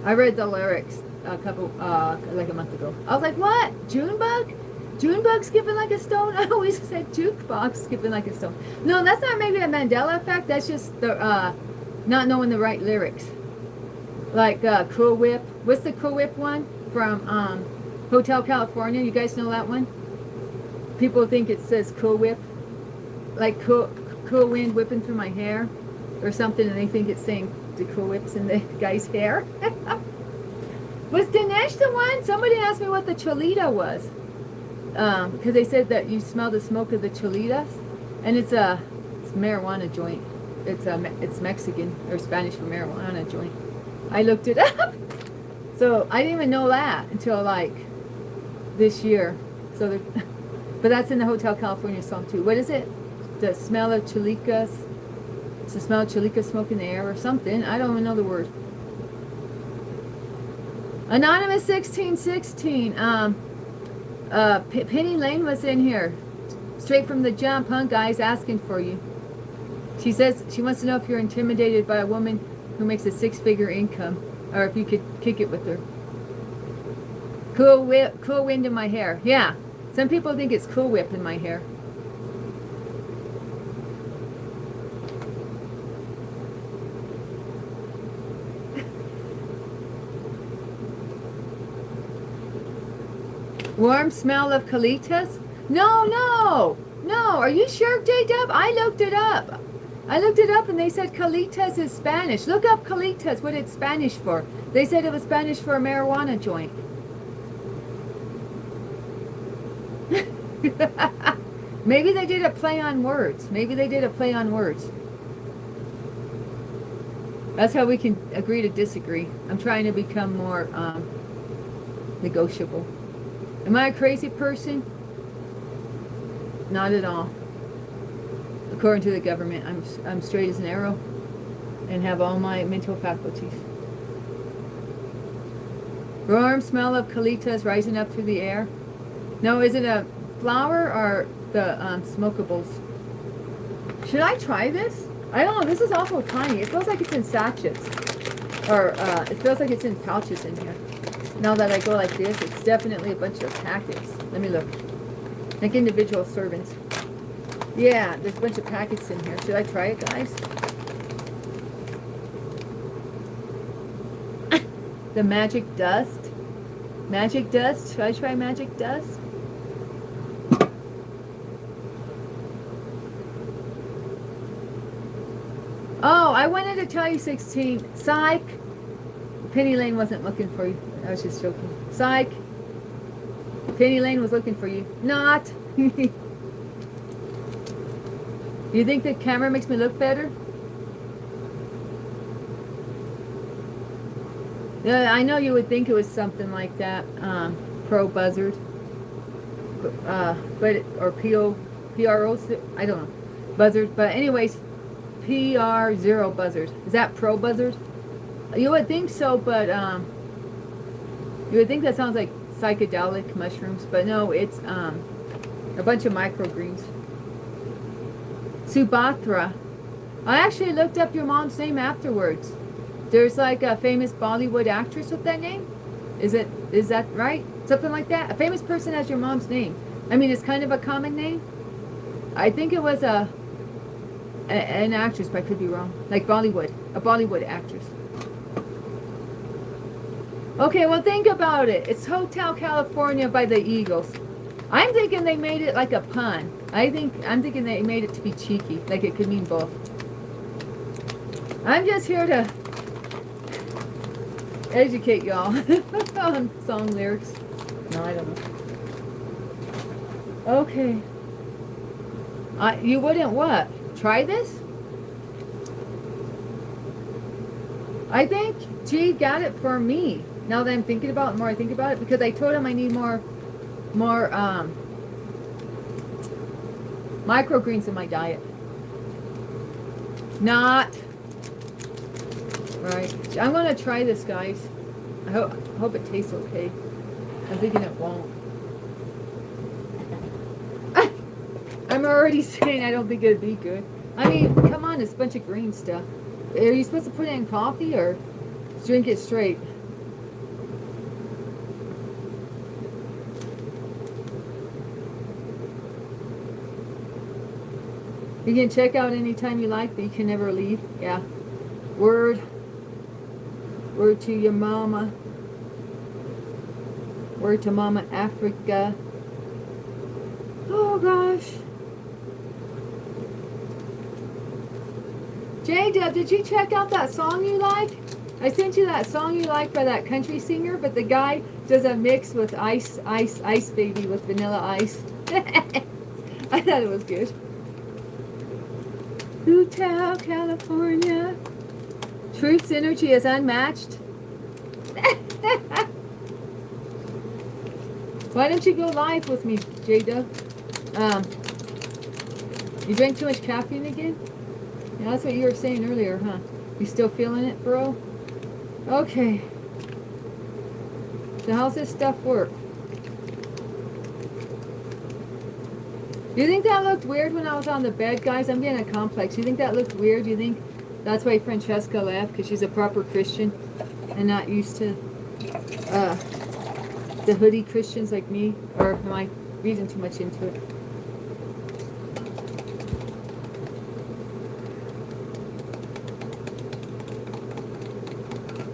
I read the lyrics like a month ago. I was like, what? Junebug skipping like a stone? I always said jukebox skipping like a stone. No, that's not maybe a Mandela effect. That's just the not knowing the right lyrics. Like Cool Whip. What's the Cool Whip one from Hotel California? You guys know that one? People think it says Cool Whip, like cool wind whipping through my hair or something, and they think it's saying the Cool Whip's in the guy's hair. Was Dinesh the one? Somebody asked me what the cholita was, because they said that you smell the smoke of the cholitas, and it's marijuana joint. It's Mexican or Spanish for marijuana joint. I looked it up, so I didn't even know that until like this year. So, but that's in the Hotel California song too. What is it? The smell of cholitas. It's the smell of cholita smoke in the air or something. I don't even know the word. Anonymous 1616. Penny Lane was in here. Straight from the jump, huh, guys? Asking for you. She says she wants to know if you're intimidated by a woman who makes a 6-figure income, or if you could kick it with her. Cool wind in my hair. Yeah. Some people think it's Cool Whip in my hair. Warm smell of colitas? No, no, no. Are you sure, J-Dub? I looked it up. I looked it up and they said colitas is Spanish. Look up colitas, what it's Spanish for. They said it was Spanish for a marijuana joint. Maybe they did a play on words. Maybe they did a play on words. That's how we can agree to disagree. I'm trying to become more negotiable. Am I a crazy person? Not at all. According to the government, I'm straight as an arrow and have all my mental faculties. Warm smell of colitas rising up through the air. No, is it a flower or the smokables? Should I try this? I don't know. This is awful tiny. It feels like it's in sachets. Or it feels like it's in pouches in here. Now that I go like this, it's definitely a bunch of packets. Let me look. Like individual servants. Yeah, there's a bunch of packets in here. Should I try it, guys? The magic dust. Magic dust. Should I try magic dust? Oh, I wanted to tell you 16. Psych. Penny Lane wasn't looking for you. I was just joking. Psych. Penny Lane was looking for you. Not. You think the camera makes me look better? Yeah, I know you would think it was something like that. Pro Buzzard. Or PRO, I don't know. Buzzard. But anyways, PR0 Buzzard. Is that Pro Buzzard? You would think so, but you would think that sounds like psychedelic mushrooms, but no, it's a bunch of microgreens. Subhatra. I actually looked up your mom's name afterwards. There's like a famous Bollywood actress with that name. Is that right? Something like that? A famous person has your mom's name. I mean, it's kind of a common name. I think it was an actress, but I could be wrong. Like Bollywood. A Bollywood actress. Okay, well think about it. It's Hotel California by the Eagles. I'm thinking they made it like a pun. I'm thinking they made it to be cheeky, like it could mean both. I'm just here to educate y'all on song lyrics. No, I don't know. Okay. You wouldn't what? Try this? I think G got it for me. Now that I'm thinking about it, more I think about it, because I told him I need more microgreens in my diet. Not right. I'm gonna try this, guys. I hope it tastes okay. I'm thinking it won't. I'm already saying I don't think it'd be good. I mean, come on, it's a bunch of green stuff. Are you supposed to put it in coffee or drink it straight? You can check out anytime you like, but you can never leave. Yeah. Word to your mama. Word to Mama Africa. Oh gosh. J-Dub, did you check out that song you like? I sent you that song you like by that country singer, but the guy does a mix with Ice Baby with Vanilla Ice. I thought it was good. Hotel California. Truth's energy is unmatched. Why don't you go live with me, Jada? You drank too much caffeine again? Yeah, that's what you were saying earlier, huh? You still feeling it, bro? Okay. So how's this stuff work? Do you think that looked weird when I was on the bed, guys? I'm getting a complex. You think that looked weird? Do you think that's why Francesca left? Because she's a proper Christian and not used to the hoodie Christians like me? Or am I reading too much into it?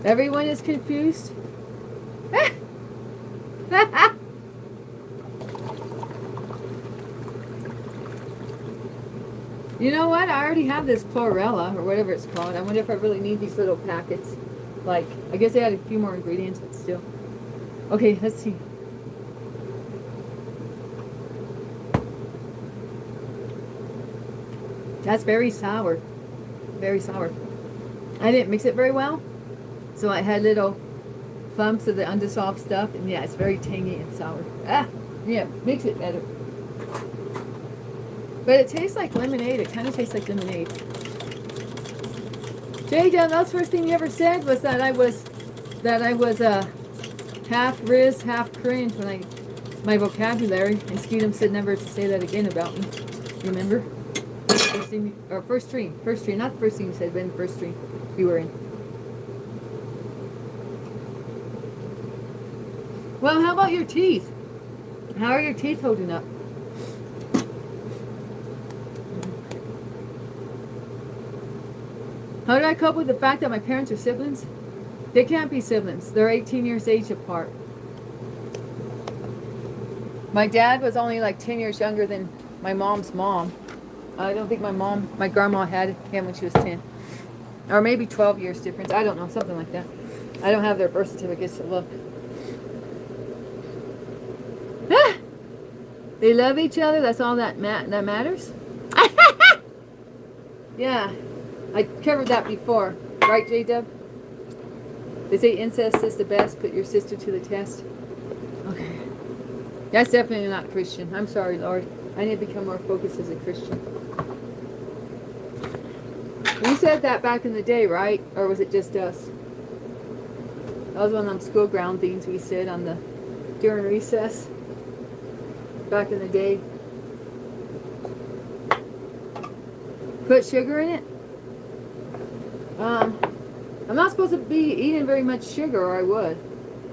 Everyone is confused? You know what? I already have this chlorella or whatever it's called. I wonder if I really need these little packets. Like, I guess they had a few more ingredients, but still. Okay, let's see. That's very sour. Very sour. I didn't mix it very well, so I had little bumps of the undissolved stuff, and yeah, it's very tangy and sour. Ah, yeah, makes it better. But it tastes like lemonade. It kind of tastes like lemonade. Jada, that's the first thing you ever said was that I was half Riz, half cringe when my vocabulary, and Skeetum said never to say that again about me. Remember? First stream, not the first thing you said, but in the first stream you were in. Well, how about your teeth? How are your teeth holding up? How did I cope with the fact that my parents are siblings? They can't be siblings. They're 18 years age apart. My dad was only like 10 years younger than my mom's mom. I don't think my grandma had him when she was 10. Or maybe 12 years difference. I don't know, something like that. I don't have their birth certificates to look. Ah! They love each other, that's all that matters? Yeah, I covered that before. Right, J-Dub? They say incest is the best, put your sister to the test. Okay. That's definitely not Christian. I'm sorry, Lord. I need to become more focused as a Christian. You said that back in the day, right? Or was it just us? That was one of them school ground things we said during recess. Back in the day. Put sugar in it? I'm not supposed to be eating very much sugar, or I would.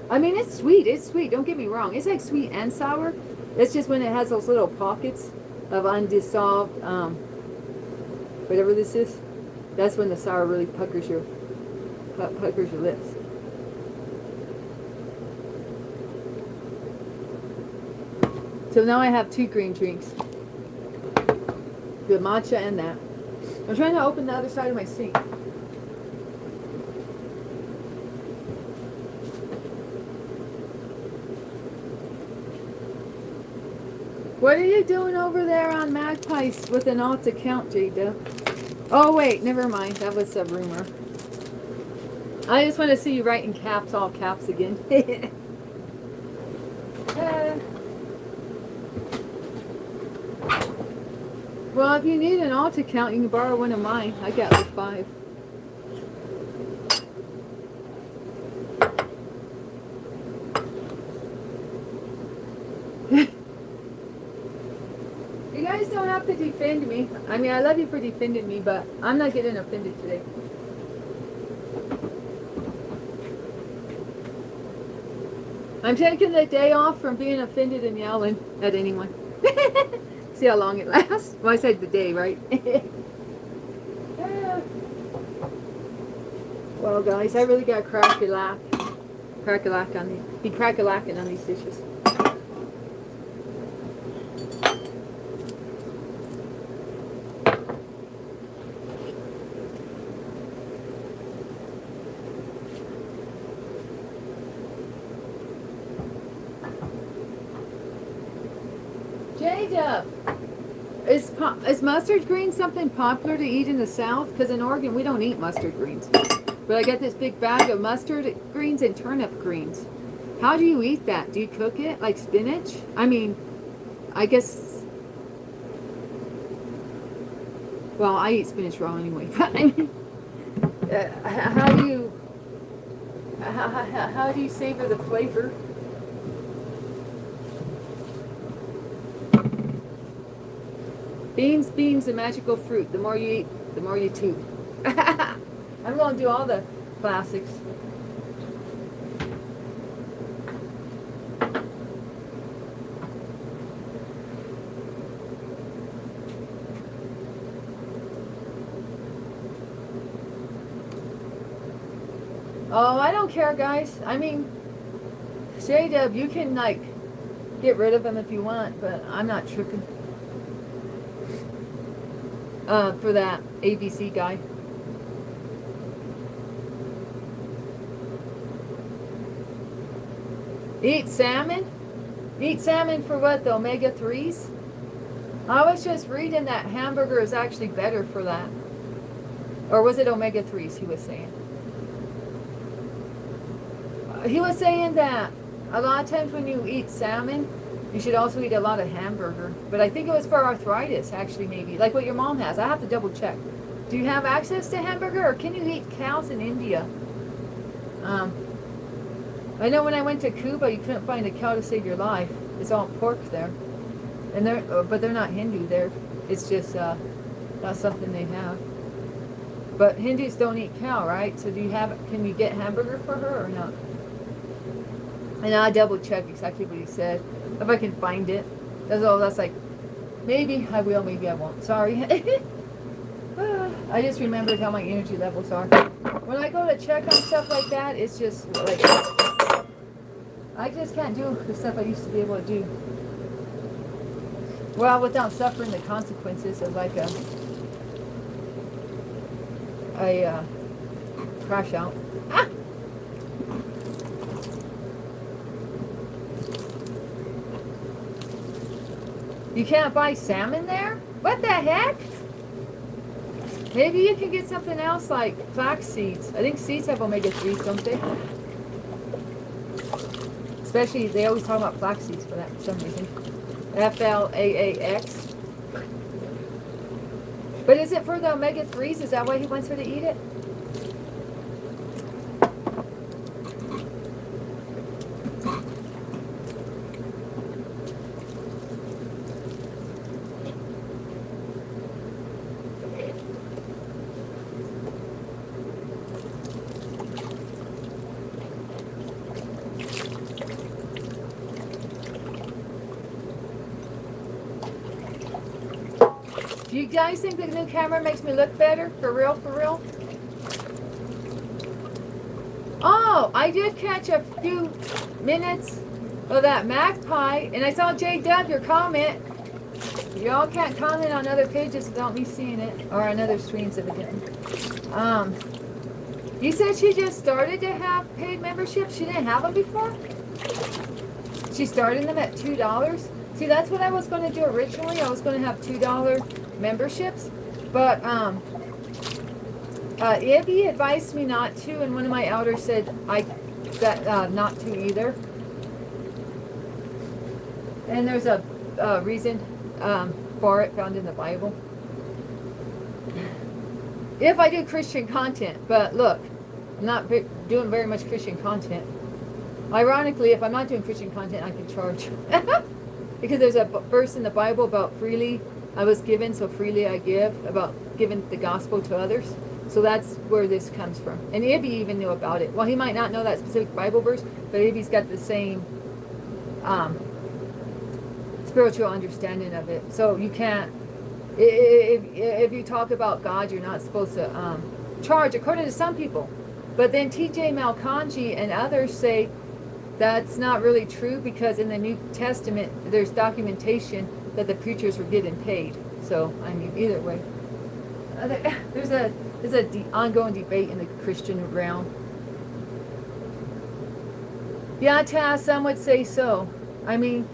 I mean, it's sweet. It's sweet. Don't get me wrong. It's like sweet and sour. It's just when it has those little pockets of undissolved, whatever this is. That's when the sour really puckers your lips. So now I have 2 green drinks. The matcha and that. I'm trying to open the other side of my sink. What are you doing over there on Magpies with an alt account, Jada? Oh wait, never mind. That was a rumor. I just want to see you write in caps, all caps again. Well, if you need an alt account, you can borrow one of mine. I got like 5. You guys don't have to defend me. I mean, I love you for defending me, but I'm not getting offended today. I'm taking the day off from being offended and yelling at anyone. See how long it lasts? Well, I said the day, right? Well, guys, I really got be crack-a-lacking on these dishes. J-Dub, is mustard green something popular to eat in the South? Because in Oregon, we don't eat mustard greens. But I got this big bag of mustard greens and turnip greens. How do you eat that? Do you cook it like spinach? I mean, I guess... Well, I eat spinach raw anyway. But I mean, how do you savor the flavor? Beans, a magical fruit. The more you eat, the more you toot. I'm going to do all the classics. Oh, I don't care, guys. I mean, J-Dub, you can, like, get rid of them if you want, but I'm not tripping. for that ABC guy. Eat salmon? Eat salmon for what, the omega-3s? I was just reading that hamburger is actually better for that. Or was it omega-3s he was saying? He was saying that a lot of times when you eat salmon, you should also eat a lot of hamburger. But I think it was for arthritis, actually, maybe. Like what your mom has. I have to double check. Do you have access to hamburger, or can you eat cows in India? I know when I went to Cuba, you couldn't find a cow to save your life. It's all pork there. And but they're not Hindu there. It's just not something they have. But Hindus don't eat cow, right? So can you get hamburger for her or not? And I'll double check exactly what he said. If I can find it. That's like, maybe I will, maybe I won't. Sorry. I just remembered how my energy levels are. When I go to check on stuff like that, it's just like, I just can't do the stuff I used to be able to do. Well, without suffering the consequences of like a crash out. Ah! You can't buy salmon there? What the heck? Maybe you can get something else like flax seeds. I think seeds have omega-3s, don't they? Especially, they always talk about flax seeds for that for some reason. FLAAX. But is it for the omega-3s? Is that why he wants her to eat it? Do you guys think the new camera makes me look better? For real, for real? Oh, I did catch a few minutes of that magpie, and I saw J-Dub, your comment. Y'all can't comment on other pages without me seeing it, or on other streams evidently. You said she just started to have paid memberships? She didn't have them before? She started them at $2? See, that's what I was going to do originally. I was going to have $2 memberships, but Ibby advised me not to, and one of my elders said not to either. And there's a reason for it found in the Bible. If I do Christian content, but look, I'm not doing very much Christian content. Ironically, if I'm not doing Christian content, I can charge. Because there's a verse in the Bible about freely I was given, so freely I give, about giving the gospel to others. So that's where this comes from. And Ibby even knew about it. Well, he might not know that specific Bible verse, but Ibby's got the same spiritual understanding of it. So you can't, if you talk about God, you're not supposed to charge, according to some people. But then T.J. Malkanji and others say that's not really true, because in the New Testament, there's documentation that the preachers were getting paid. So, I mean, either way. There's an ongoing debate in the Christian realm. Yeah, Taz, some would say so. I mean,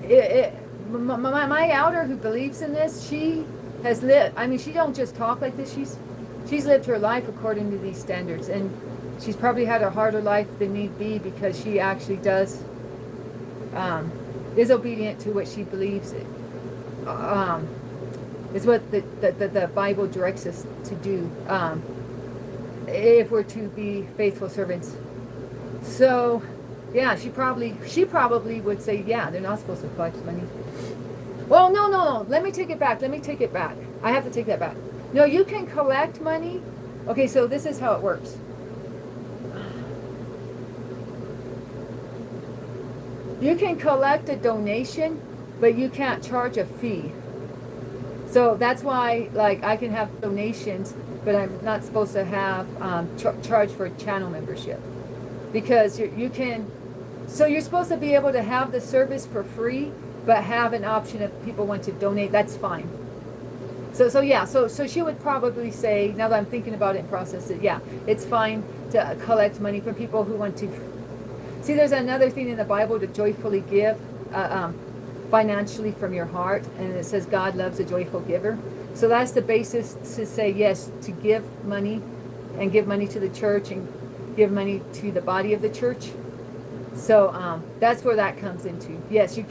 my elder who believes in this, she has lived, I mean, she don't just talk like this. She's lived her life according to these standards. And she's probably had a harder life than need be, because she actually does, is obedient to what she believes is what the Bible directs us to do, if we're to be faithful servants. So, yeah, she probably would say, yeah, they're not supposed to collect money. Well, no, let me take it back. I have to take that back. No, you can collect money. Okay, so this is how it works. You can collect a donation, but you can't charge a fee. So that's why, like, I can have donations, but I'm not supposed to have charge for channel membership, because you can. So you're supposed to be able to have the service for free, but have an option if people want to donate. That's fine. So yeah, so she would probably say, now that I'm thinking about it and process it, yeah, it's fine to collect money from people who want to. See, there's another thing in the Bible to joyfully give, financially from your heart, and it says God loves a joyful giver. So that's the basis to say yes, to give money, and give money to the church, and give money to the body of the church. So that's where that comes into. Yes, you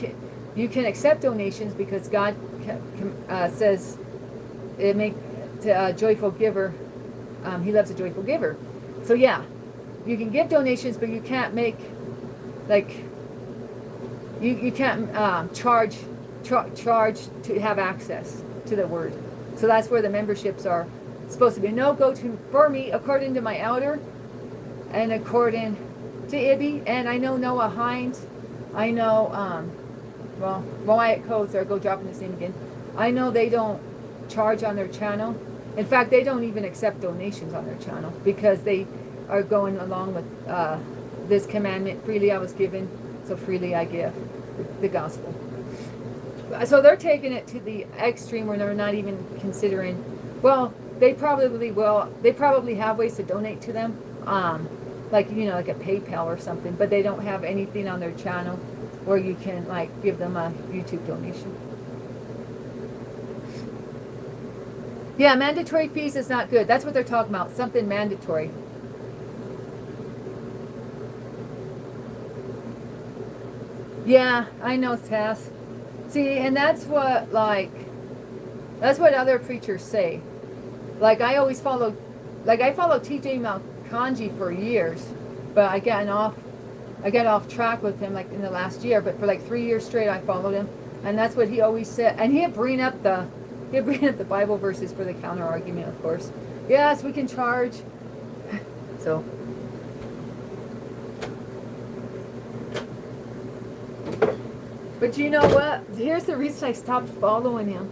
can accept donations because God says it make to a joyful giver. He loves a joyful giver. So yeah, you can give donations, but you can't make like you can't charge to have access to the word. So that's where the memberships are supposed to be. No, go to for me according to my elder, and according to Ibby, and I know Noah Hines. I know well, Wyatt Coates, or go dropping his name again. I know they don't charge on their channel. In fact, they don't even accept donations on their channel because they are going along with this commandment, freely I was given, so freely I give the gospel. So they're taking it to the extreme where they're not even considering, well, they probably will, they probably have ways to donate to them, like, you know, like a PayPal or something, but they don't have anything on their channel where you can like give them a YouTube donation. Yeah, mandatory fees is not good. That's what they're talking about, something mandatory. Yeah, I know, Tess. See, and that's what other preachers say. Like I always followed, like I followed TJ Malkanji for years, but I got off track with him like in the last year. But for like 3 years straight, I followed him, and that's what he always said. And he'd bring up the Bible verses for the counter argument, of course. Yes, we can charge. So. But you know what? Here's the reason I stopped following him.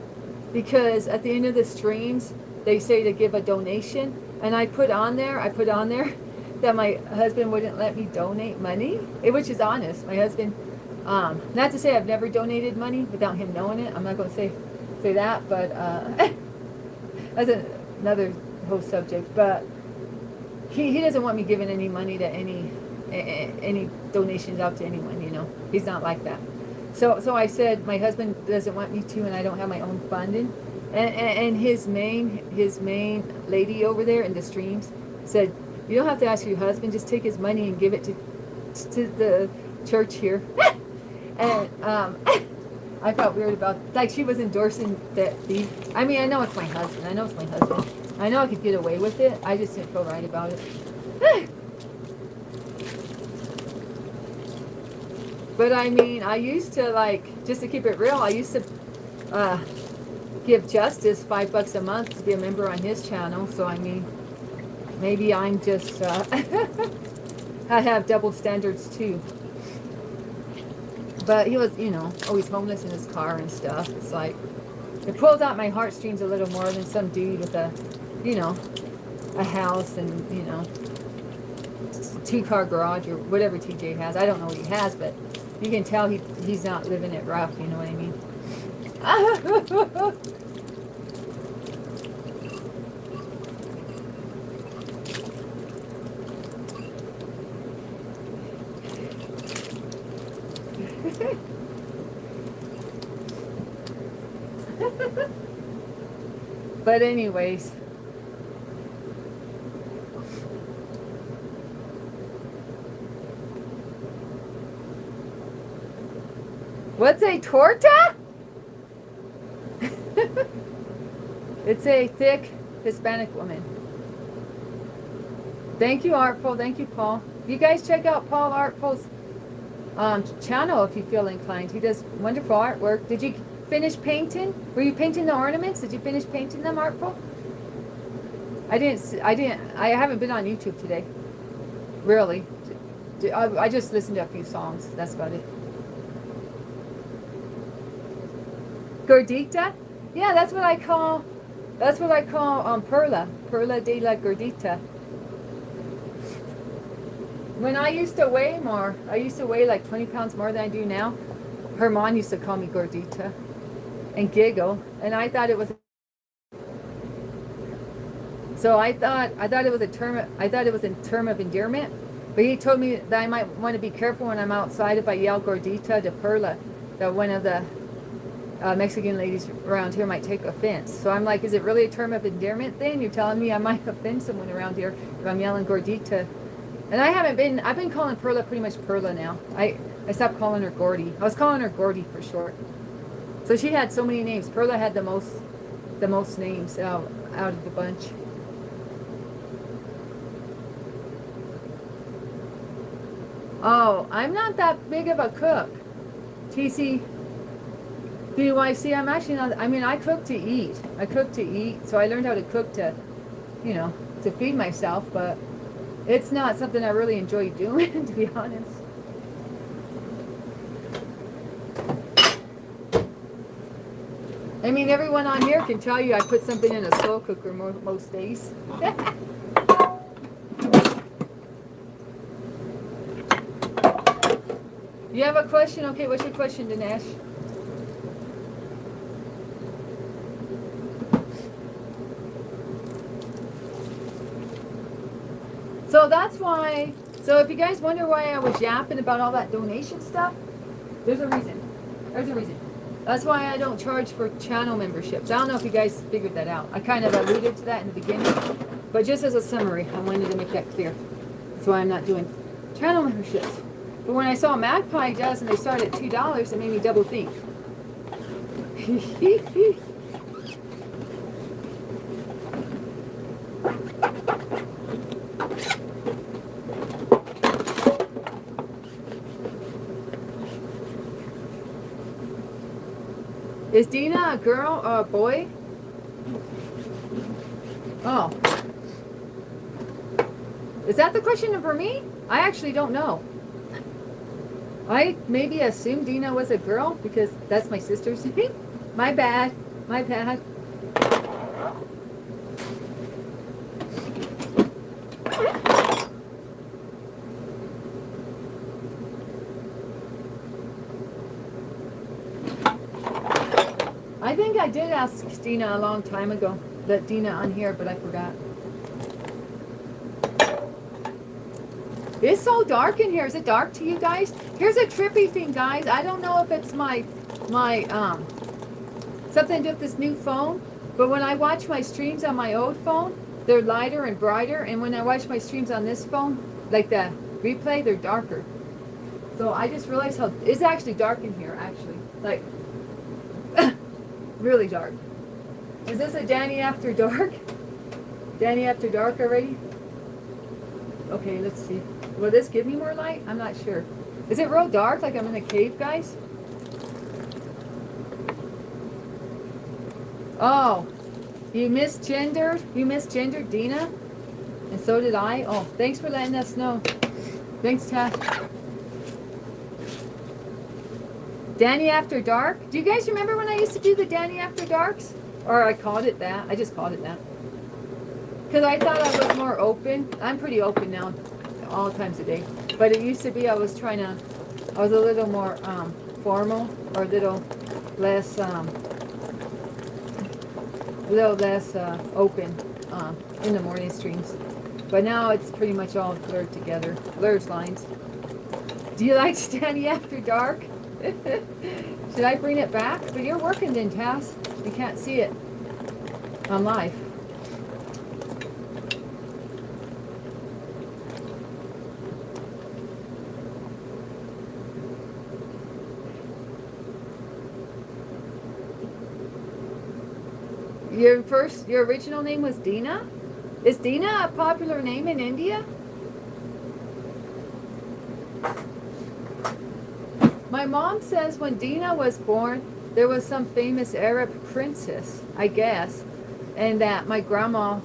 Because at the end of the streams, they say to give a donation. And I put on there that my husband wouldn't let me donate money, which is honest. My husband, not to say I've never donated money without him knowing it. I'm not going to say that, but that's another whole subject. But he doesn't want me giving any money to any donations out to anyone, you know. He's not like that. So I said my husband doesn't want me to, and I don't have my own funding. And his main lady over there in the streams said, you don't have to ask your husband, just take his money and give it to the church here. And I felt weird about, like, she was endorsing that thief. I mean, I know it's my husband. I know I could get away with it. I just didn't feel right about it. But I mean, I used to, like, just to keep it real, I used to give Justice $5 a month to be a member on his channel. So I mean, maybe I'm just I have double standards too. But he was, you know, always homeless in his car and stuff. It's like, it pulls out my heartstrings a little more than some dude with a, you know, a house and, you know, 2-car garage or whatever TJ has. I don't know what he has, but you can tell he's not living it rough, you know what I mean? But anyways, what's a torta? It's a thick Hispanic woman. Thank you, Artful. Thank you, Paul. You guys check out Paul Artful's channel if you feel inclined. He does wonderful artwork. Did you finish painting? Were you painting the ornaments? Did you finish painting them, Artful? I haven't been on YouTube today. Really. I just listened to a few songs. That's about it. Gordita? Yeah, that's what I call Perla. Perla de la Gordita. When I used to weigh more, I used to weigh like 20 pounds more than I do now. Her mom used to call me Gordita and giggle, and I thought it was So I thought it was a term of endearment, but he told me that I might want to be careful when I'm outside if I yell gordita de Perla, that one of the Mexican ladies around here might take offense. So I'm like, is it really a term of endearment thing? You're telling me I might offend someone around here if I'm yelling gordita. And I've been calling Perla pretty much Perla now. I stopped calling her Gordy. I was calling her Gordy for short. So she had so many names. Perla had the most names out of the bunch. Oh, I'm not that big of a cook. TC, BYC, I'm actually not, I mean, I cook to eat. So I learned how to cook to, to feed myself, but it's not something I really enjoy doing, to be honest. I mean, everyone on here can tell you I put something in a slow cooker most days. You have a question? Okay, what's your question, Dinesh? So that's why, so if you guys wonder why I was yapping about all that donation stuff, there's a reason. That's why I don't charge for channel memberships. I don't know if you guys figured that out. I kind of alluded to that in the beginning, but just as a summary, I wanted to make that clear. That's why I'm not doing channel memberships. But when I saw Magpie does and they start at $2, it made me double think. Is Dina a girl or a boy? Oh. Is that the question for me? I actually don't know. I maybe assumed Dina was a girl because that's my sister's name. My bad. I think I did ask Dina a long time ago that Dina on here, but I forgot. It's so dark in here. Is it dark to you guys? Here's a trippy thing, guys. I don't know if it's my something to do with this new phone, but when I watch my streams on my old phone, they're lighter and brighter, and when I watch my streams on this phone, like the replay, they're darker. So I just realized how it's actually dark in here, actually. Like, really dark. Is this a Danny After Dark? Danny After Dark already? Okay, let's see. Will this give me more light? I'm not sure. Is it real dark, like I'm in a cave, guys? Oh, you misgendered? You misgendered Dina? And so did I? Oh, thanks for letting us know. Thanks, Taff. Danny After Dark? Do you guys remember when I used to do the Danny After Darks? Or I called it that. I just called it that. Because I thought I was more open. I'm pretty open now, all times a day. But it used to be I was a little more formal, or a little less open in the morning streams. But now it's pretty much all blurred together, blurred lines. Do you like Danny After Dark? Should I bring it back? But you're working then, Tass. You can't see it on live. Your original name was Dina? Is Dina a popular name in India? My mom says when Dina was born, there was some famous Arab princess, I guess, and that my grandma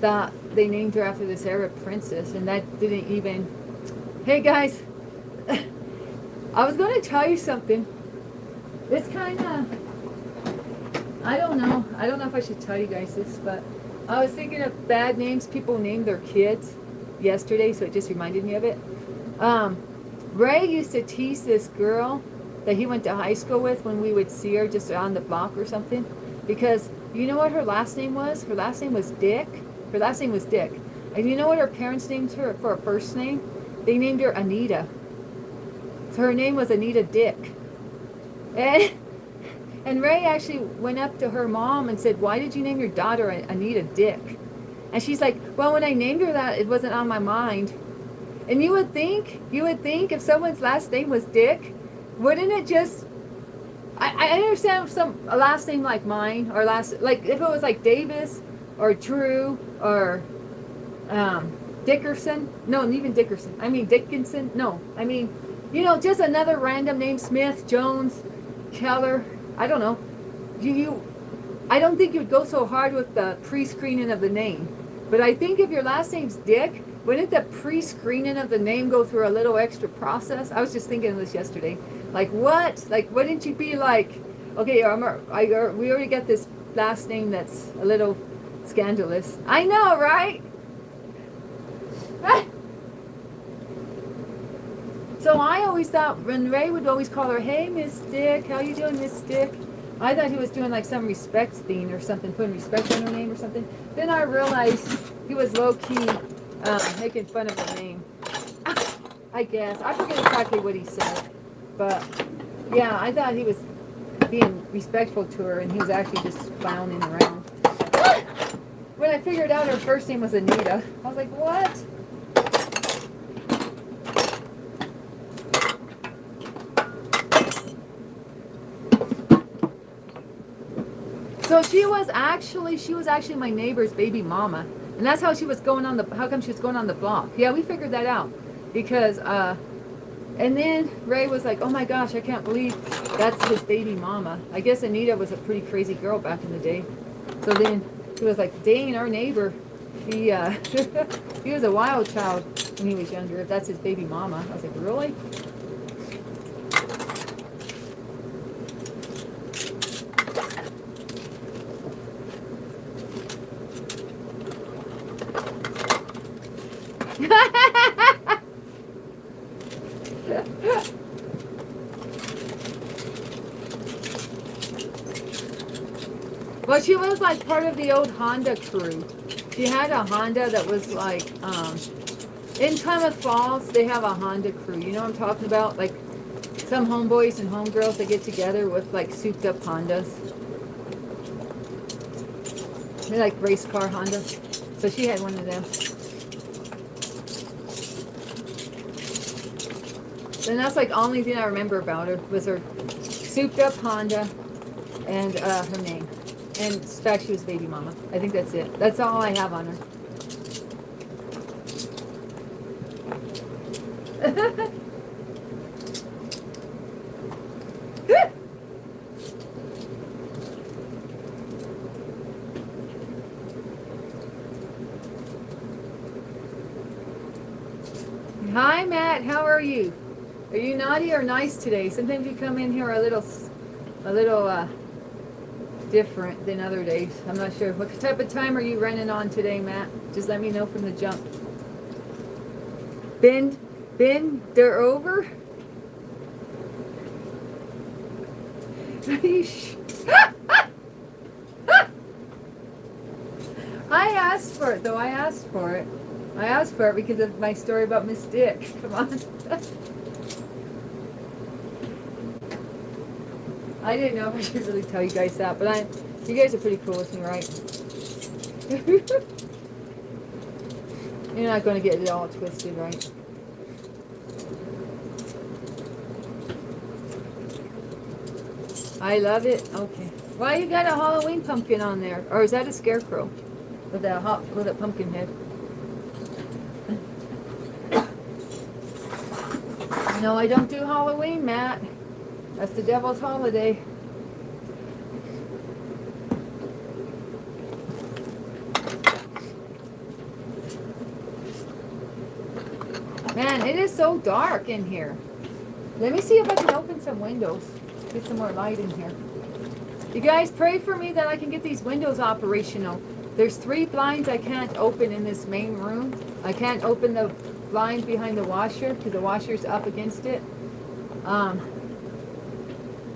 thought they named her after this Arab princess, and that didn't even... Hey guys, I was going to tell you something. It's kind of... I don't know if I should tell you guys this, but I was thinking of bad names people name their kids yesterday, so it just reminded me of it. Ray used to tease this girl that he went to high school with when we would see her just on the block or something, because you know what her last name was? Her last name was Dick, Her last name was Dick. And you know what her parents named her for her first name? They named her Anita. So her name was Anita Dick. And, and Ray actually went up to her mom and said, why did you name your daughter Anita Dick? And she's like, well, when I named her that, it wasn't on my mind. And you would think if someone's last name was Dick, wouldn't it just, I understand a last name like mine, or like if it was like Davis, or Drew, or Dickerson. No, even Dickerson. I mean Dickinson. No, I mean, you know, just another random name, Smith, Jones, Keller. I don't know. I don't think you'd go so hard with the pre-screening of the name. But I think if your last name's Dick, wouldn't the pre-screening of the name go through a little extra process? I was just thinking of this yesterday. Like what? Like wouldn't you be like, okay, we already got this last name that's a little scandalous. I know, right? So I always thought, when Ray would always call her, hey, Miss Dick, how you doing, Miss Dick? I thought he was doing like some respect thing or something, putting respect on her name or something. Then I realized he was low-key making fun of her name. I guess. I forget exactly what he said. But, yeah, I thought he was being respectful to her, and he was actually just clowning around. When I figured out her first name was Anita, I was like, what? So she was actually my neighbor's baby mama. And that's how she was going on how come she was going on the block. Yeah, we figured that out. Because, and then Ray was like, oh my gosh, I can't believe that's his baby mama. I guess Anita was a pretty crazy girl back in the day. So then he was like, dang, our neighbor, he was a wild child when he was younger, if that's his baby mama. I was like, really? Well, she was like part of the old Honda crew. She had a Honda that was like, in Klamath Falls, they have a Honda crew. You know what I'm talking about? Like some homeboys and homegirls that get together with like souped up Hondas. They're like race car Hondas. So she had one of them. And that's like the only thing I remember about her was her souped up Honda and her name. And in fact, she was baby mama. I think that's it. That's all I have on her. Hi, Matt. How are you? Are you naughty or nice today? Sometimes you come in here a little different than other days. I'm not sure. What type of time are you running on today, Matt? Just let me know from the jump. Bend, they're over? I asked for it, though. I asked for it. I asked for it because of my story about Miss Dick. Come on. I didn't know if I should really tell you guys that, but you guys are pretty cool with me, right? You're not going to get it all twisted, right? I love it. Okay. Why you got a Halloween pumpkin on there? Or is that a scarecrow with a pumpkin head? No, I don't do Halloween, Matt. That's the devil's holiday. Man, it is so dark in here. Let me see if I can open some windows. Get some more light in here. You guys pray for me that I can get these windows operational. There's 3 blinds I can't open in this main room. I can't open the blind behind the washer because the washer's up against it.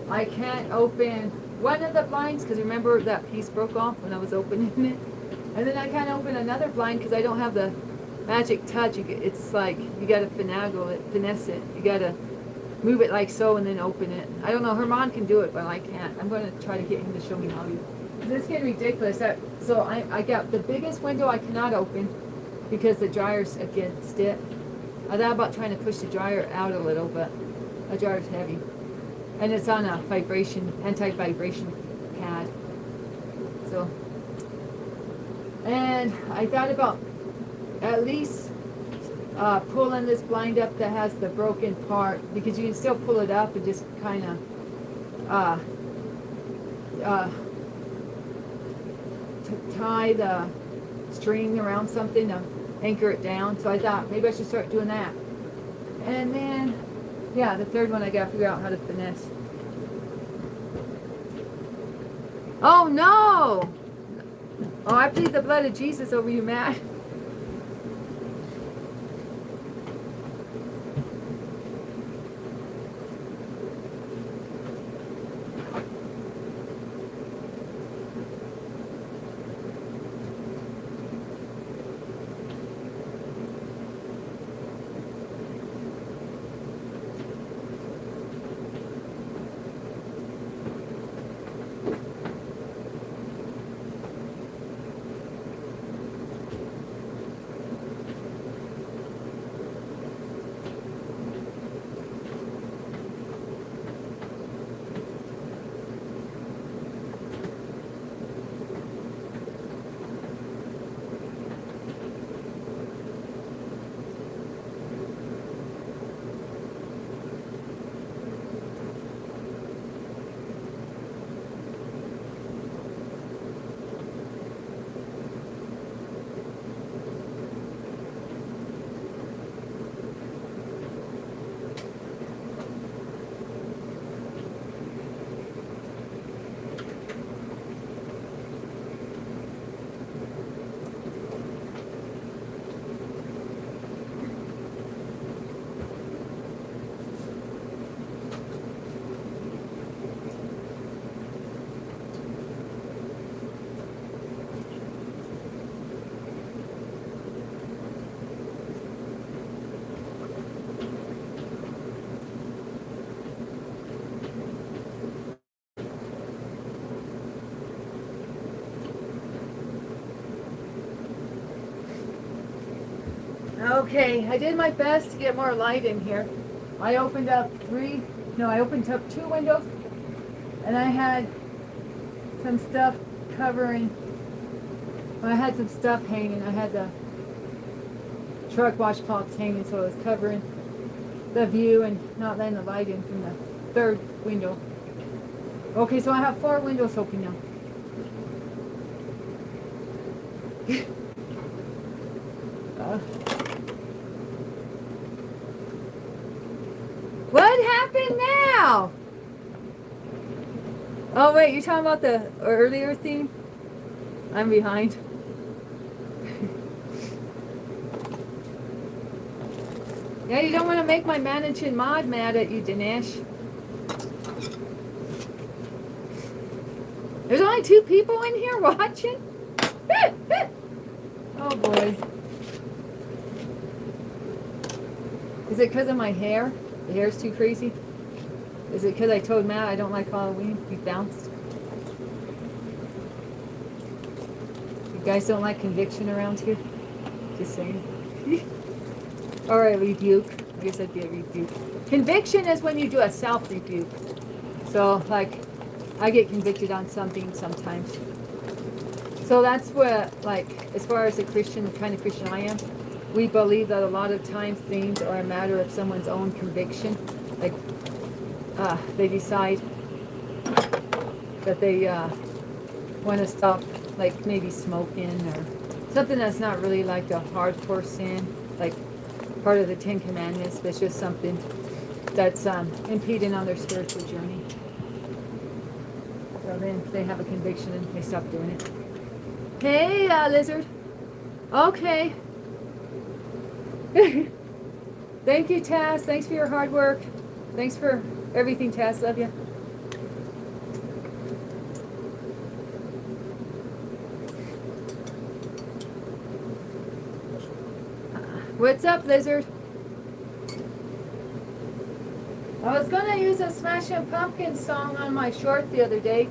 I can't open one of the blinds because remember that piece broke off when I was opening it. And then I can't open another blind because I don't have the magic touch. It's like you got to finagle it, finesse it. You got to move it like so and then open it. I don't know. Herman can do it, but I can't. I'm going to try to get him to show me how to. This is getting ridiculous. So I got the biggest window I cannot open because the dryer's against it. I thought about trying to push the dryer out a little, but the dryer's heavy. And it's on a anti-vibration pad. So, and I thought about at least pulling this blind up that has the broken part, because you can still pull it up and just kind of tie the string around something to anchor it down. So I thought maybe I should start doing that. And then, yeah, the third one I gotta figure out how to finesse. Oh no! Oh, I plead the blood of Jesus over you, Matt. Okay, I did my best to get more light in here. I opened up I opened up 2 windows, and I had some stuff covering, I had some stuff hanging. I had the truck washcloths hanging, so it was covering the view and not letting the light in from the 3rd window. Okay, so I have 4 windows open now. What happened now? Oh wait, you're talking about the earlier theme? I'm behind. Yeah, you don't want to make my managing mod mad at you, Dinesh. There's only 2 people in here watching? Oh boy. Is it because of my hair? The hair's too crazy? Is it because I told Matt I don't like Halloween? He bounced. You guys don't like conviction around here? Just saying. Or a rebuke. I guess that'd be a rebuke. Conviction is when you do a self-rebuke. So, like, I get convicted on something sometimes. So that's what, like, as far as a Christian, the kind of Christian I am, we believe that a lot of times things are a matter of someone's own conviction. Like, they decide that they want to stop, like, maybe smoking or something that's not really like a hardcore sin, like part of the 10 Commandments, but it's just something that's impeding on their spiritual journey. So then they have a conviction and they stop doing it. Hey, Lizard. Okay. Thank you, Taz. Thanks for your hard work. Thanks for everything, Taz. Love you. What's up, Lizard? I was gonna use a Smashing Pumpkins song on my short the other day,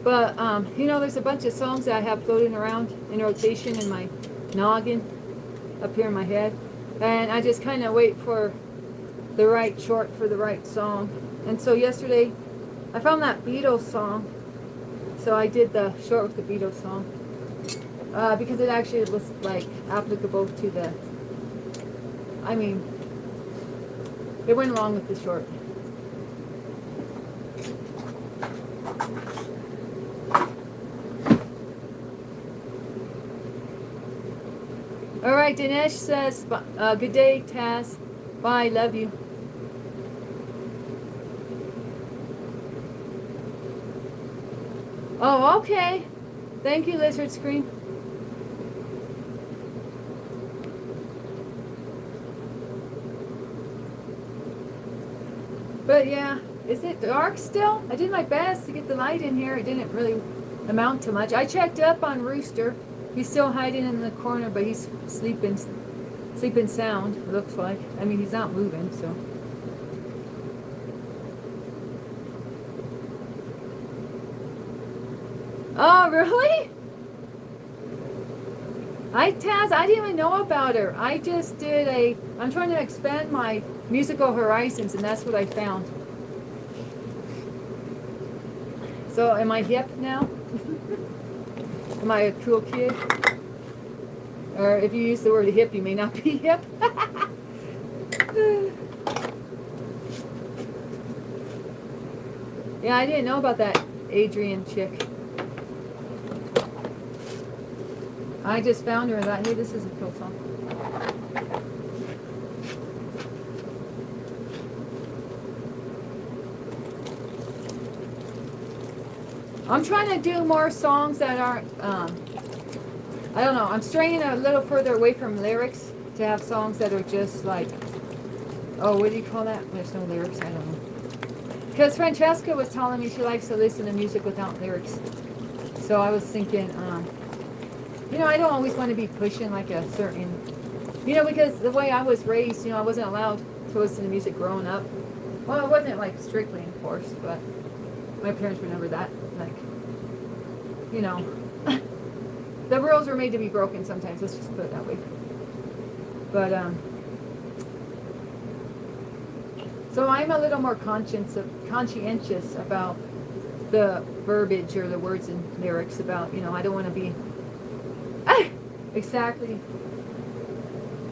but you know, there's a bunch of songs that I have floating around in rotation in my noggin, up here in my head, and I just kind of wait for the right short for the right song. And so yesterday, I found that Beatles song, so I did the short with the Beatles song because it actually was like applicable to the. I mean, it went along with the short. All right, Dinesh says, good day, Taz. Bye, love you. Oh, okay. Thank you, Lizard Scream. But yeah, is it dark still? I did my best to get the light in here. It didn't really amount to much. I checked up on Rooster. He's still hiding in the corner, but he's sleeping sound, it looks like. I mean, he's not moving, so. Oh, really? Taz, I didn't even know about her. I just did I'm trying to expand my musical horizons, and that's what I found. So, am I hip now? Am I a cool kid? Or if you use the word hip, you may not be hip. Yeah, I didn't know about that Adrian chick. I just found her and thought, hey, this is a cool song. I'm trying to do more songs that aren't, I don't know, I'm straying a little further away from lyrics to have songs that are just like, oh, what do you call that? There's no lyrics, I don't know. Because Francesca was telling me she likes to listen to music without lyrics. So I was thinking, you know, I don't always want to be pushing like a certain, you know, because the way I was raised, you know, I wasn't allowed to listen to music growing up. Well, it wasn't like strictly enforced, but my parents remember that. Like, you know, the rules were made to be broken sometimes. Let's just put it that way. But so I'm a little more conscientious about the verbiage or the words and lyrics. About, you know, I don't want to be exactly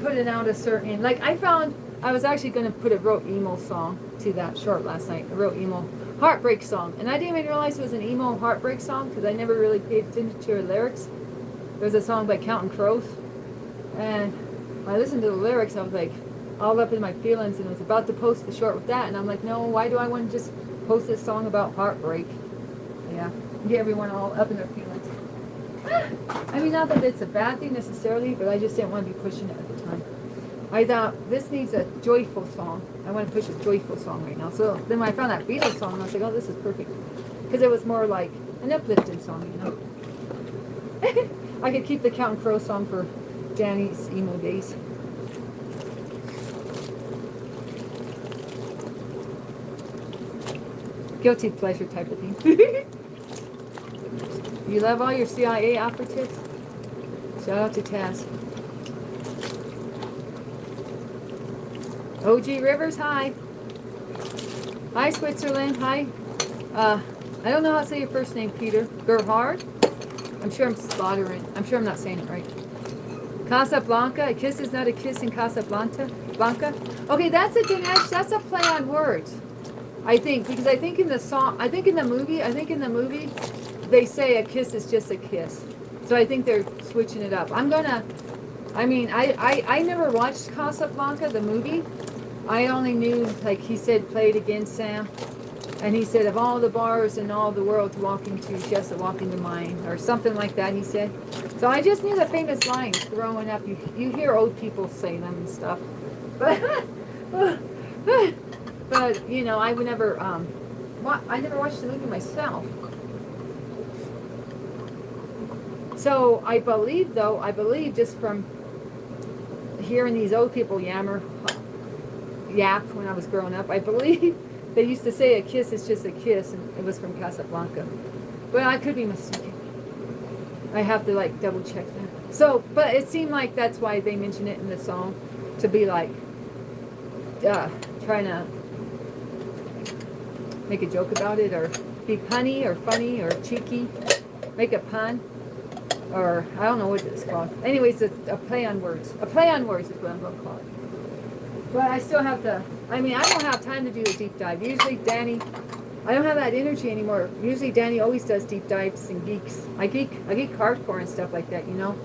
putting out a certain, like I found I was actually going to put a real emo song to that short last night, a real emo heartbreak song, and I didn't even realize it was an emo heartbreak song because I never really paid attention to her lyrics. There's a song by Counting Crows, and when I listened to the lyrics, I was like all up in my feelings, and I was about to post the short with that, and I'm like, no, why do I want to just post this song about heartbreak? Yeah, get everyone all up in their feelings. I mean, not that it's a bad thing necessarily, but I just didn't want to be pushing it at the time. I thought, this needs a joyful song. I want to push a joyful song right now. So then when I found that Beatles song, I was like, oh, this is perfect. Because it was more like an uplifting song, you know. I could keep the Counting Crow song for Danny's emo days. Guilty pleasure type of thing. You love all your CIA operatives? Shout out to Taz. OG Rivers, hi. Hi, Switzerland, hi. I don't know how to say your first name, Peter. Gerhard? I'm sure I'm slaughtering. I'm sure I'm not saying it right. Casablanca. A kiss is not a kiss in Casablanca. Blanca. Okay, that's a Dinesh. That's a play on words. I think, because I think in the song, I think in the movie, they say a kiss is just a kiss. So I think they're switching it up. I never watched Casablanca, the movie. I only knew, like he said, play it again, Sam. And he said, of all the bars in all the world to walk into, she has to walk into mine. Or something like that, he said. So I just knew the famous lines growing up. You hear old people say them and stuff. But you know, I would never, I never watched the movie myself. So I believe just from hearing these old people yap when I was growing up. I believe they used to say a kiss is just a kiss, and it was from Casablanca. But I could be mistaken. I have to like double check that. So, but it seemed like that's why they mentioned it in the song, to be like trying to make a joke about it, or be punny or funny or cheeky, make a pun, or I don't know what it's called. Anyways, a play on words. A play on words is what I'm going to call it. But I still have to, I mean, I don't have time to do a deep dive. Usually Danny, I don't have that energy anymore. Usually Danny always does deep dives and geeks. I geek hardcore and stuff like that, you know,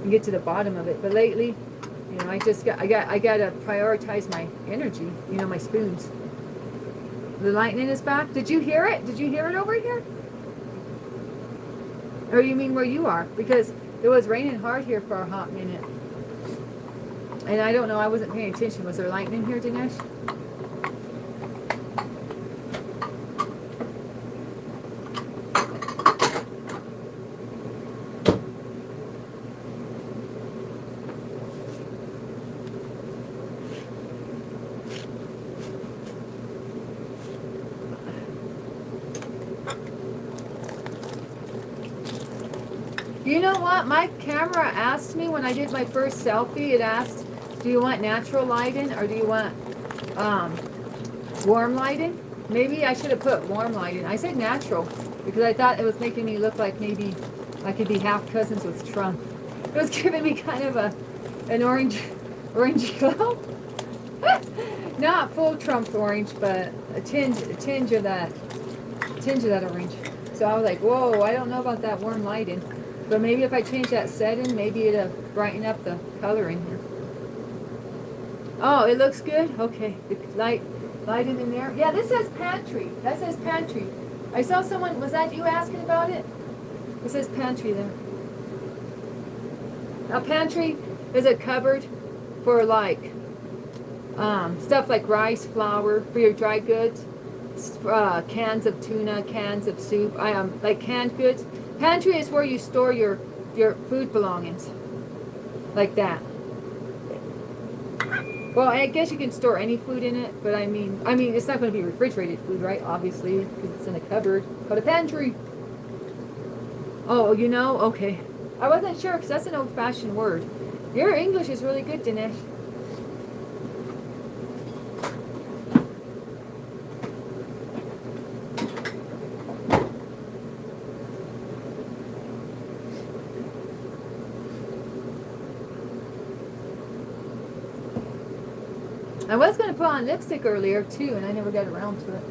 and get to the bottom of it. But lately, you know, I got to prioritize my energy, you know, my spoons. The lightning is back. Did you hear it? Did you hear it over here? Or you mean where you are? Because it was raining hard here for a hot minute. And I don't know, I wasn't paying attention. Was there lightning here, Dinesh? You know what? My camera asked me when I did my first selfie, it asked, do you want natural lighting or do you want warm lighting? Maybe I should have put warm lighting. I said natural because I thought it was making me look like maybe I could be half cousins with Trump. It was giving me kind of an orangey glow. Not full Trump orange, but a tinge of that orange. So I was like, whoa, I don't know about that warm lighting. But maybe if I change that setting, maybe it'll brighten up the color in here. Oh, it looks good? Okay. The lighting in there. Yeah, this says pantry. That says pantry. I saw someone, was that you asking about it? It says pantry there. A pantry is a cupboard for like stuff like rice, flour, for your dry goods, cans of tuna, cans of soup, like canned goods. Pantry is where you store your food belongings, like that. Well, I guess you can store any food in it, but I mean, it's not going to be refrigerated food, right? Obviously, because it's in a cupboard. Called a pantry. Oh, you know, okay. I wasn't sure because that's an old-fashioned word. Your English is really good, Dinesh. I was going to put on lipstick earlier too, and I never got around to it.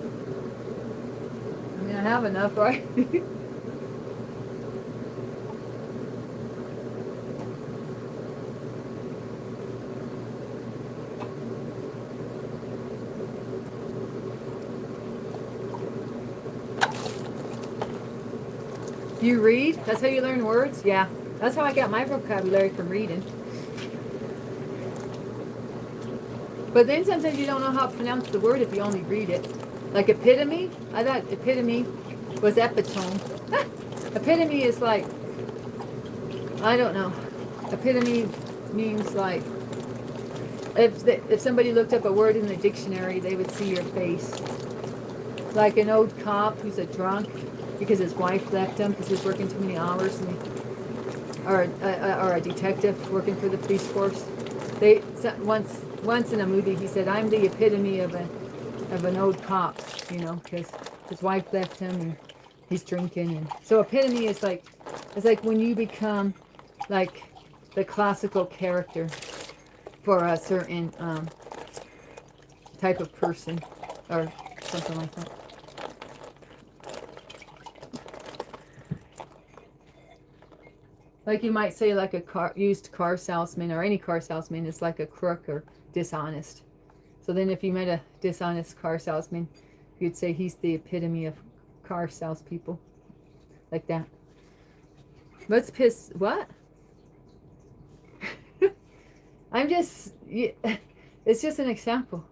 I mean, I have enough, right? You read? That's how you learn words? Yeah. That's how I got my vocabulary from reading. But then sometimes you don't know how to pronounce the word if you only read it. Like epitome, I thought epitome was epitome. Epitome is like, I don't know. Epitome means like, if somebody looked up a word in the dictionary, they would see your face. Like an old cop who's a drunk because his wife left him because he was working too many hours, or a detective working for the police force. Once in a movie, he said, "I'm the epitome of an old cop," you know, because his wife left him and he's drinking. And so epitome is like, it's like when you become like the classical character for a certain type of person or something like that. Like you might say, like a used car salesman, or any car salesman is like a crook or dishonest. So then if you met a dishonest car salesman, you'd say he's the epitome of car salespeople. Like that. Let's piss, what? It's just an example.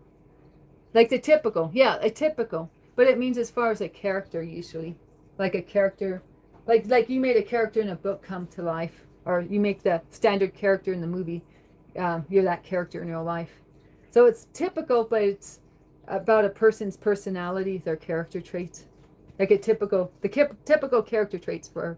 Like the typical, yeah, a typical. But it means as far as a character usually. Like a character, like you made a character in a book come to life. Or you make the standard character in the movie you're that character in real life. So it's typical, but it's about a person's personality, their character traits. Like typical character traits for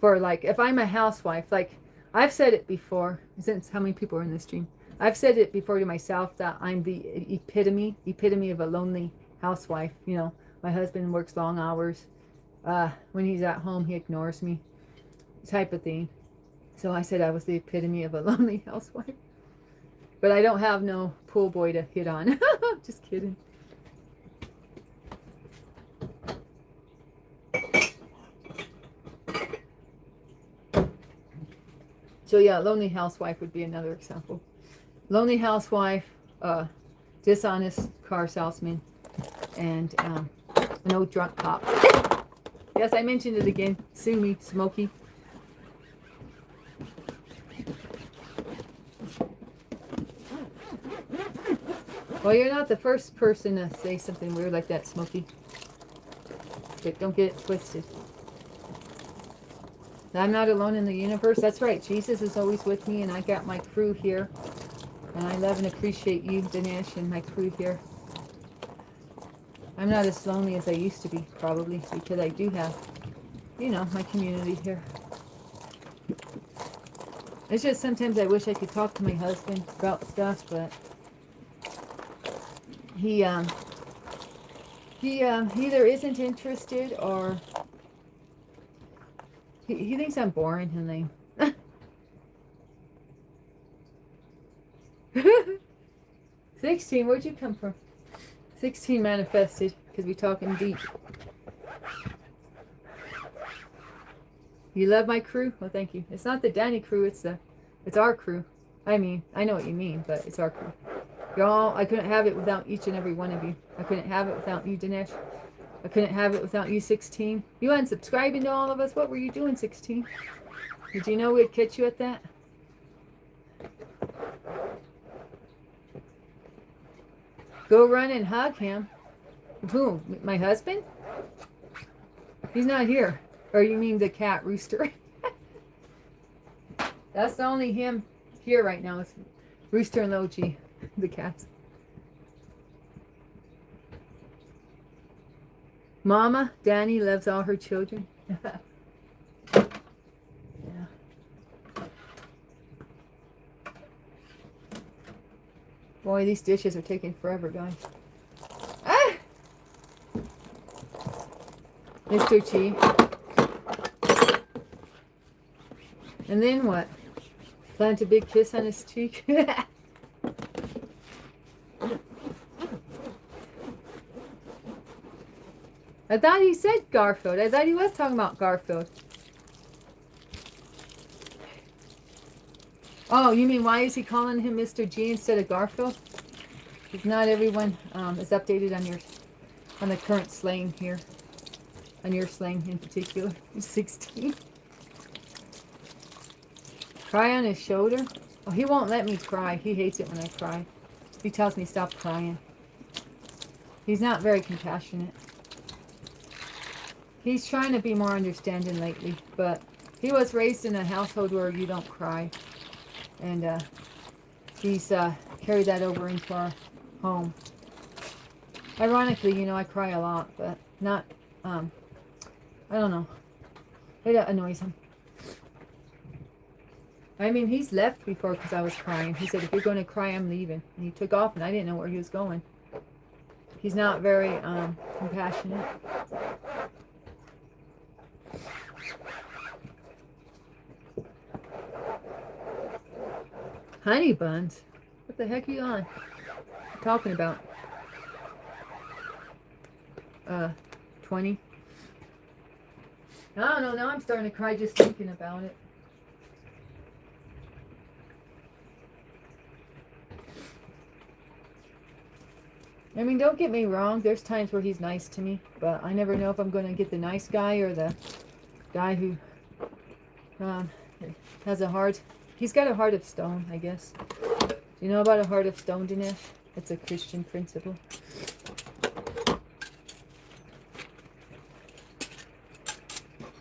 like, if I'm a housewife, like I've said it before, since how many people are in this stream, I've said it before to myself that I'm the epitome of a lonely housewife. You know, my husband works long hours. When he's at home, he ignores me, type of thing. So I said I was the epitome of a lonely housewife. But I don't have no pool boy to hit on. Just kidding. So yeah, lonely housewife would be another example. Lonely housewife, dishonest car salesman, and an old drunk cop. Yes, I mentioned it again. Sue me, Smokey. Well, you're not the first person to say something weird like that, Smokey. But don't get it twisted. I'm not alone in the universe. That's right. Jesus is always with me, and I got my crew here. And I love and appreciate you, Dinesh, and my crew here. I'm not as lonely as I used to be, probably, because I do have, you know, my community here. It's just sometimes I wish I could talk to my husband about stuff, but he either isn't interested or he thinks I'm boring and lame. 16, where'd you come from? 16 manifested, because we talking deep. You love my crew? Well, thank you. It's not the Danny crew, it's our crew. I mean, I know what you mean, but it's our crew. Y'all, I couldn't have it without each and every one of you. I couldn't have it without you, Dinesh. I couldn't have it without you, 16. You unsubscribing to all of us? What were you doing, 16? Did you know we'd catch you at that? Go run and hug him. Who? My husband? He's not here. Or you mean the cat, Rooster? That's the only him here right now. It's Rooster and Logie, the cats. Mama, Danny loves all her children. Yeah. Boy, these dishes are taking forever, guys. Ah! Mr. Chi. And then what? Plant a big kiss on his cheek? I thought he said Garfield. I thought he was talking about Garfield. Oh, you mean why is he calling him Mr. G instead of Garfield? Because not everyone is updated on the current slang here. On your slang in particular. 16. Cry on his shoulder? Oh, he won't let me cry. He hates it when I cry. He tells me stop crying. He's not very compassionate. He's trying to be more understanding lately, but he was raised in a household where you don't cry. And he's carried that over into our home. Ironically, you know, I cry a lot, but not, I don't know. It annoys him. I mean, he's left before because I was crying. He said, if you're going to cry, I'm leaving. And he took off, and I didn't know where he was going. He's not very compassionate. Honey buns? What the heck are you on? Talking about? 20? I don't know. Now I'm starting to cry just thinking about it. I mean, don't get me wrong. There's times where he's nice to me, but I never know if I'm going to get the nice guy or the guy who has a heart. He's got a heart of stone, I guess. Do you know about a heart of stone, Dinesh? It's a Christian principle.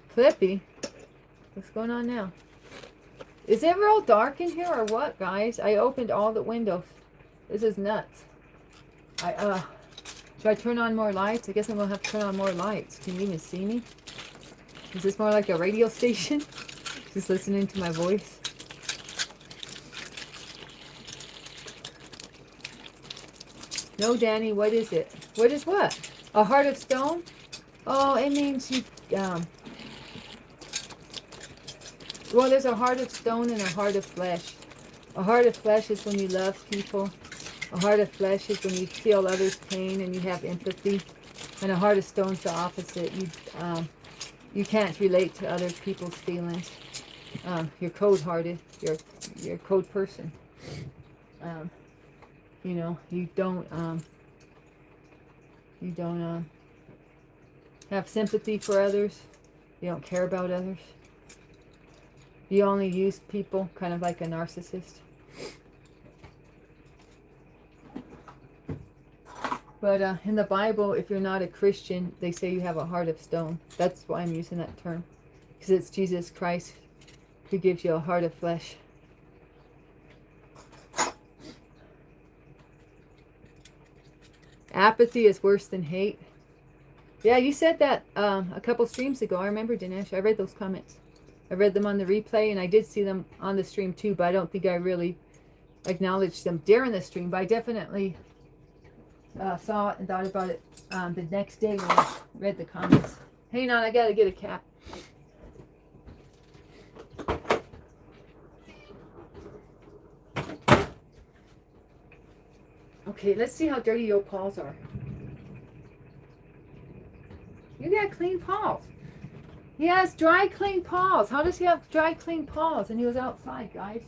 Flippy? What's going on now? Is it real dark in here or what, guys? I opened all the windows. This is nuts. Should I turn on more lights? I guess I'm gonna have to turn on more lights. Can you even see me? Is this more like a radio station? Just listening to my voice. No, Danny, what is it? What is what? A heart of stone? Oh, it means you, well, there's a heart of stone and a heart of flesh. A heart of flesh is when you love people. A heart of flesh is when you feel others' pain and you have empathy. And a heart of stone is the opposite. You can't relate to other people's feelings. You're cold-hearted. You're a cold person. You know, you don't have sympathy for others. You don't care about others. You only use people, kind of like a narcissist. But in the Bible, if you're not a Christian, they say you have a heart of stone. That's why I'm using that term. Because it's Jesus Christ who gives you a heart of flesh. Apathy is worse than hate. Yeah, you said that a couple streams ago. I remember, Dinesh. I read those comments. I read them on the replay, and I did see them on the stream too, but I don't think I really acknowledged them during the stream. But I definitely saw it and thought about it the next day when I read the comments. Hang on, I gotta get a cat. Okay, let's see how dirty your paws are. You got clean paws. He has dry, clean paws. How does he have dry, clean paws? And he was outside, guys.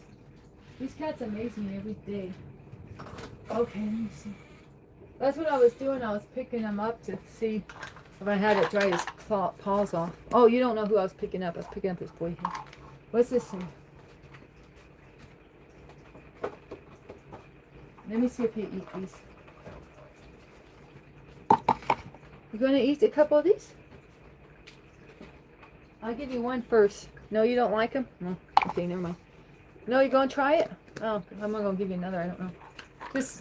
These cats amaze me every day. Okay, let me see. That's what I was doing. I was picking him up to see if I had it dry his paws off. Oh, you don't know who I was picking up. I was picking up his boy here. What's this thing? Let me see if he eats these. You going to eat a couple of these? I'll give you one first. No, you don't like them? No. Okay, never mind. No, you're going to try it? Oh, I'm not going to give you another. I don't know.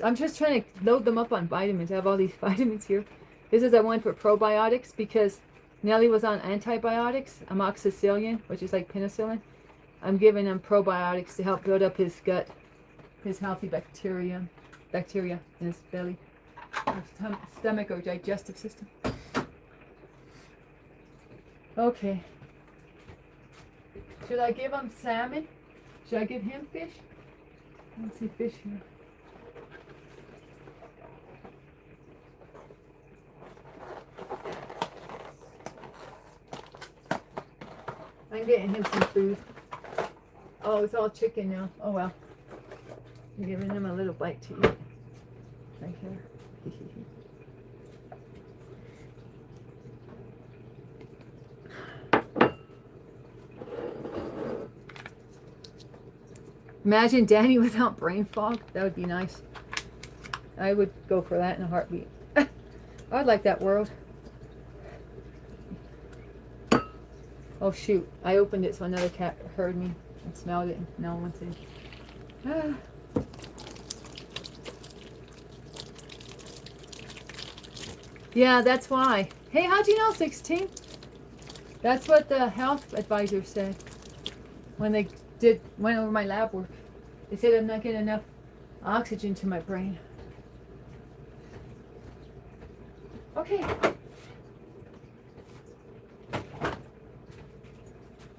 I'm just trying to load them up on vitamins. I have all these vitamins here. This is one for probiotics because Nelly was on antibiotics, amoxicillin, which is like penicillin. I'm giving him probiotics to help build up his gut, his healthy bacteria in his belly, or stomach, or digestive system. Okay. Should I give him salmon? Should I give him fish? I don't see fish here. I'm getting him some food. Oh, it's all chicken now. Oh well. I'm giving him a little bite to eat. Right here. Imagine Danny without brain fog. That would be nice. I would go for that in a heartbeat. I'd like that world. Oh shoot, I opened it so another cat heard me and smelled it and now wants in. Ah. Yeah, that's why. Hey, how'd you know, 16? That's what the health advisor said when they went over my lab work. They said I'm not getting enough oxygen to my brain. Okay.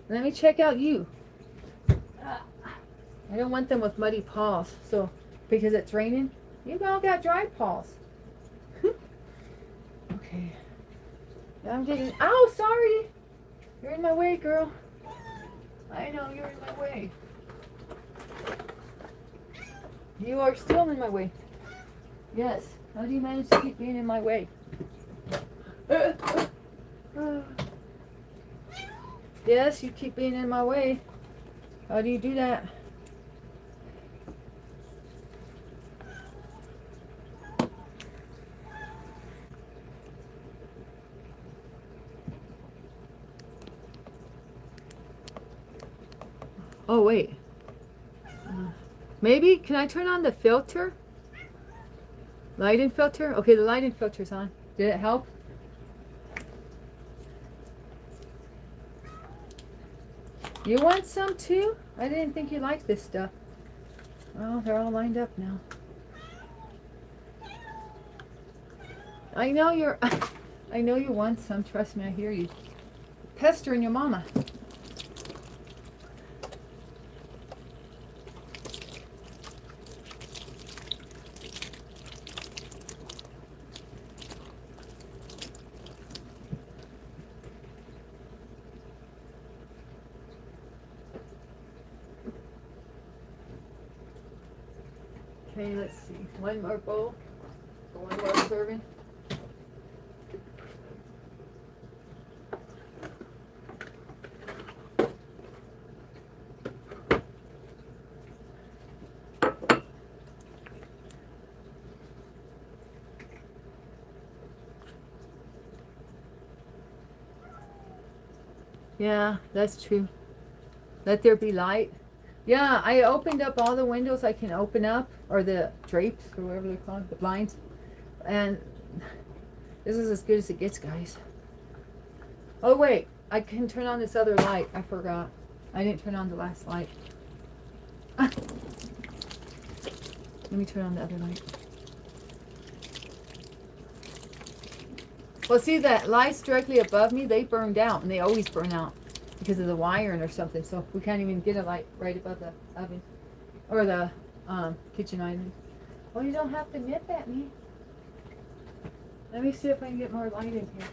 Let me check out you. I don't want them with muddy paws, so because it's raining. You all got dry paws. Okay. I'm getting. Ow, sorry. You're in my way, girl. I know you're in my way. You are still in my way. Yes. How do you manage to keep being in my way? Yes, you keep being in my way. How do you do that? Oh, wait. Maybe, can I turn on the filter? Lighting filter? Okay, the lighting filter's on. Did it help? You want some too? I didn't think you liked this stuff. Well, they're all lined up now. I know you're, I know you want some. Trust me, I hear you. Pestering your mama. Okay, let's see. One more bowl. One more serving. Yeah, that's true. Let there be light. Yeah, I opened up all the windows I can open up, or the drapes, or whatever they're called, the blinds. And this is as good as it gets, guys. Oh, wait. I can turn on this other light. I forgot. I didn't turn on the last light. Let me turn on the other light. Well, see, that lights directly above me, they burned out, and they always burn out because of the wiring or something. So we can't even get a light right above the oven or the kitchen island. Oh, you don't have to nip at me. Let me see if I can get more light in here.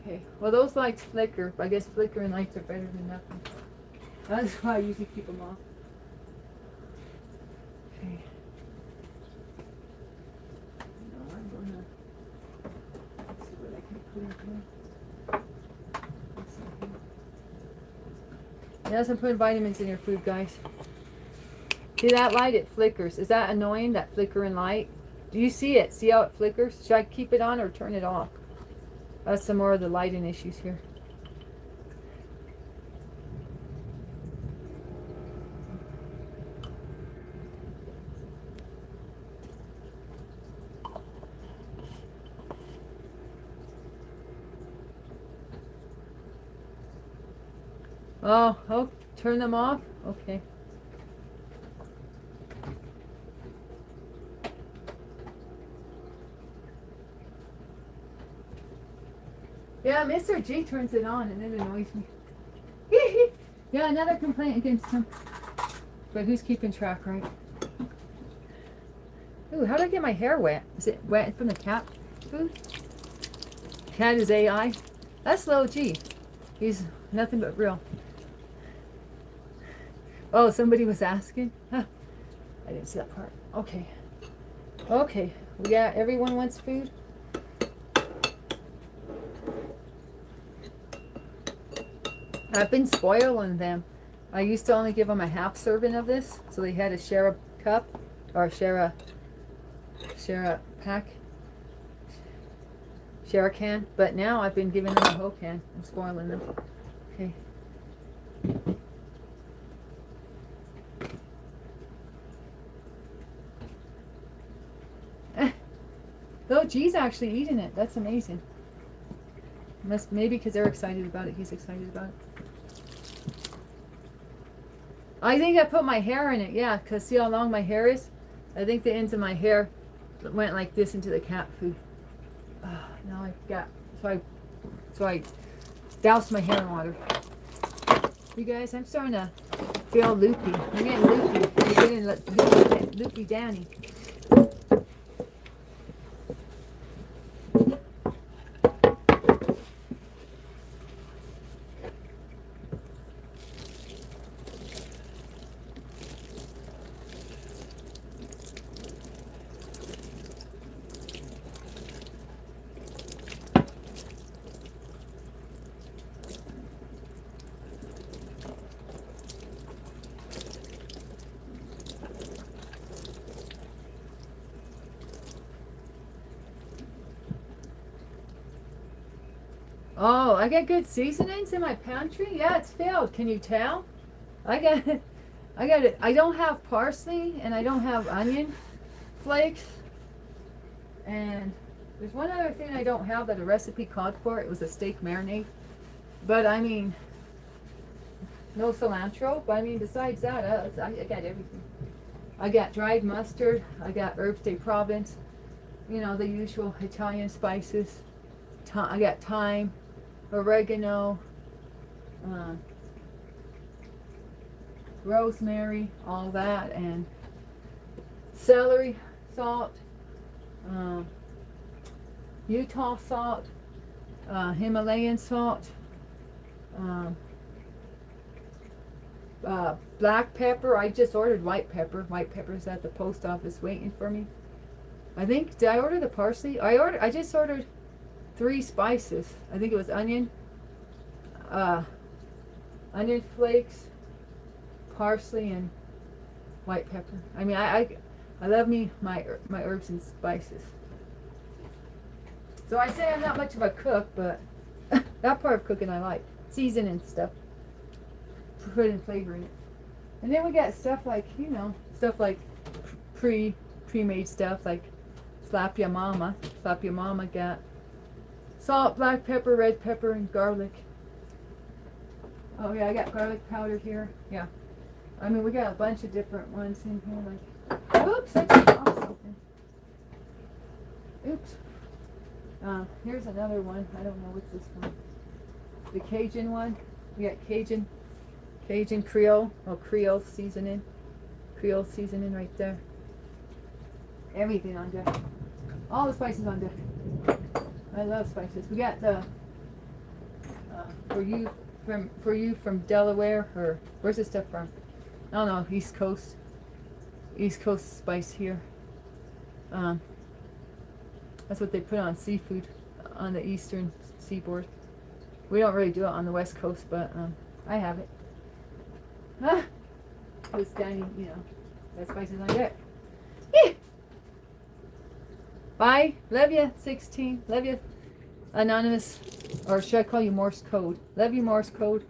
Okay. Well, those lights flicker. I guess flickering lights are better than nothing. That's why I usually keep them off. Okay. Yes, I'm putting vitamins in your food, guys. See that light? It flickers. Is that annoying, that flickering light? Do you see it? See how it flickers? Should I keep it on or turn it off? That's some more of the lighting issues here. Oh, turn them off? Okay. Yeah, Mr. G turns it on and it annoys me. Yeah, another complaint against him. But who's keeping track, right? Ooh, how did I get my hair wet? Is it wet from the cat food? Cat is AI. That's Low G. He's nothing but real. Oh, somebody was asking? Huh. I didn't see that part. Okay. Okay. Yeah, everyone wants food? I've been spoiling them. I used to only give them a half serving of this, so they had to share a cup or share a pack, share a can. But now I've been giving them a whole can. I'm spoiling them. Okay. Oh, G's actually eating it. That's amazing. Maybe because they're excited about it. He's excited about it. I think I put my hair in it. Yeah, because see how long my hair is? I think the ends of my hair went like this into the cat food. Now I got so I doused my hair in water. You guys, I'm starting to feel loopy. I'm getting loopy. I'm getting loopy Danny. Oh, I got good seasonings in my pantry? Yeah, it's filled. Can you tell? I got I got it. I don't have parsley and I don't have onion flakes. And there's one other thing I don't have that a recipe called for. It was a steak marinade. But I mean, no cilantro. But I mean, besides that, I got everything. I got dried mustard. I got herbes de Provence. You know, the usual Italian spices. I got thyme, oregano, uh, rosemary, all that, and celery salt, um, Utah salt, Himalayan salt, um, black pepper. I just ordered white pepper. White pepper's at the post office waiting for me. I think, did I order the parsley? I just ordered 3 spices. I think it was onion flakes, parsley, and white pepper. I mean, I love me my herbs and spices. So I say I'm not much of a cook, but that part of cooking I like. Seasoning stuff. Putting flavor in it. And then we got stuff like, you know, stuff like pre-made stuff like Slap Ya Mama. Slap Ya Mama got salt, black pepper, red pepper, and garlic. Oh yeah, I got garlic powder here. Yeah. I mean, we got a bunch of different ones in here. Like, oops, I took off something. Oops. Here's another one. I don't know what's this one. The Cajun one. We got Cajun Creole. Oh, Creole seasoning. Creole seasoning right there. Everything on there. All the spices on there. I love spices. We got the for you from Delaware, or where's this stuff from? I don't know. East Coast spice here. That's what they put on seafood on the eastern seaboard. We don't really do it on the west coast, but I have it. It's tiny, you know. That spices on there. Yeah. Bye. Love you, 16. Love you, Anonymous. Or should I call you Morse Code? Love you, Morse Code.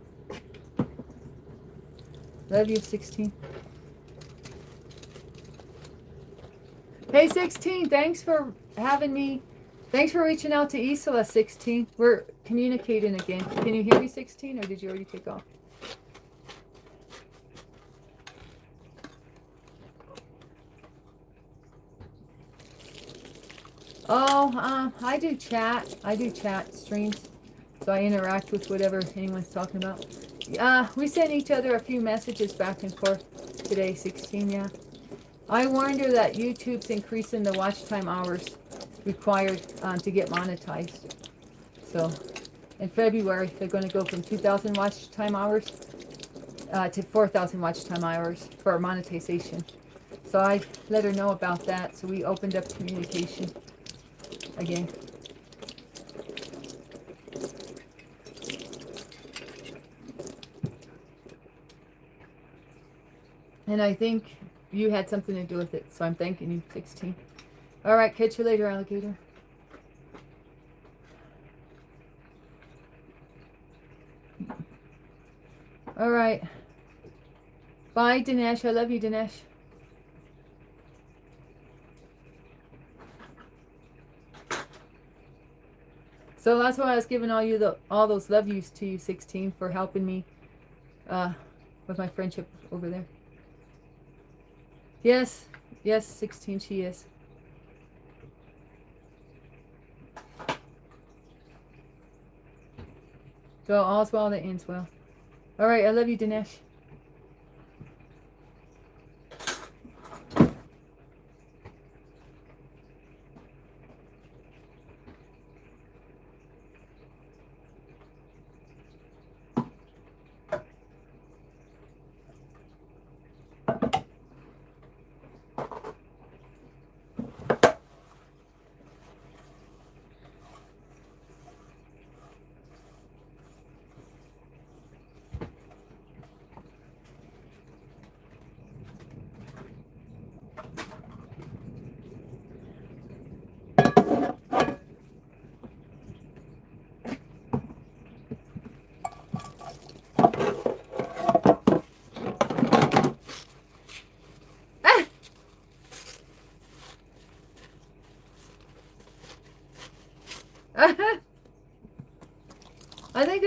Love you, 16. Hey, 16. Thanks for having me. Thanks for reaching out to Isola, 16. We're communicating again. Can you hear me, 16, or did you already take off? Oh, I do chat. I do chat streams. So I interact with whatever anyone's talking about. We sent each other a few messages back and forth today, 16, yeah. I warned her that YouTube's increasing the watch time hours required to get monetized. So in February, they're going to go from 2,000 watch time hours to 4,000 watch time hours for monetization. So I let her know about that. So we opened up communication again. And I think you had something to do with it, so I'm thanking you, 16. All right, catch you later, alligator. All right. Bye, Dinesh. I love you, Dinesh. So that's why I was giving all those love yous to you, 16, for helping me with my friendship over there. Yes, 16, she is. So all's well that ends well. All right, I love you, Dinesh.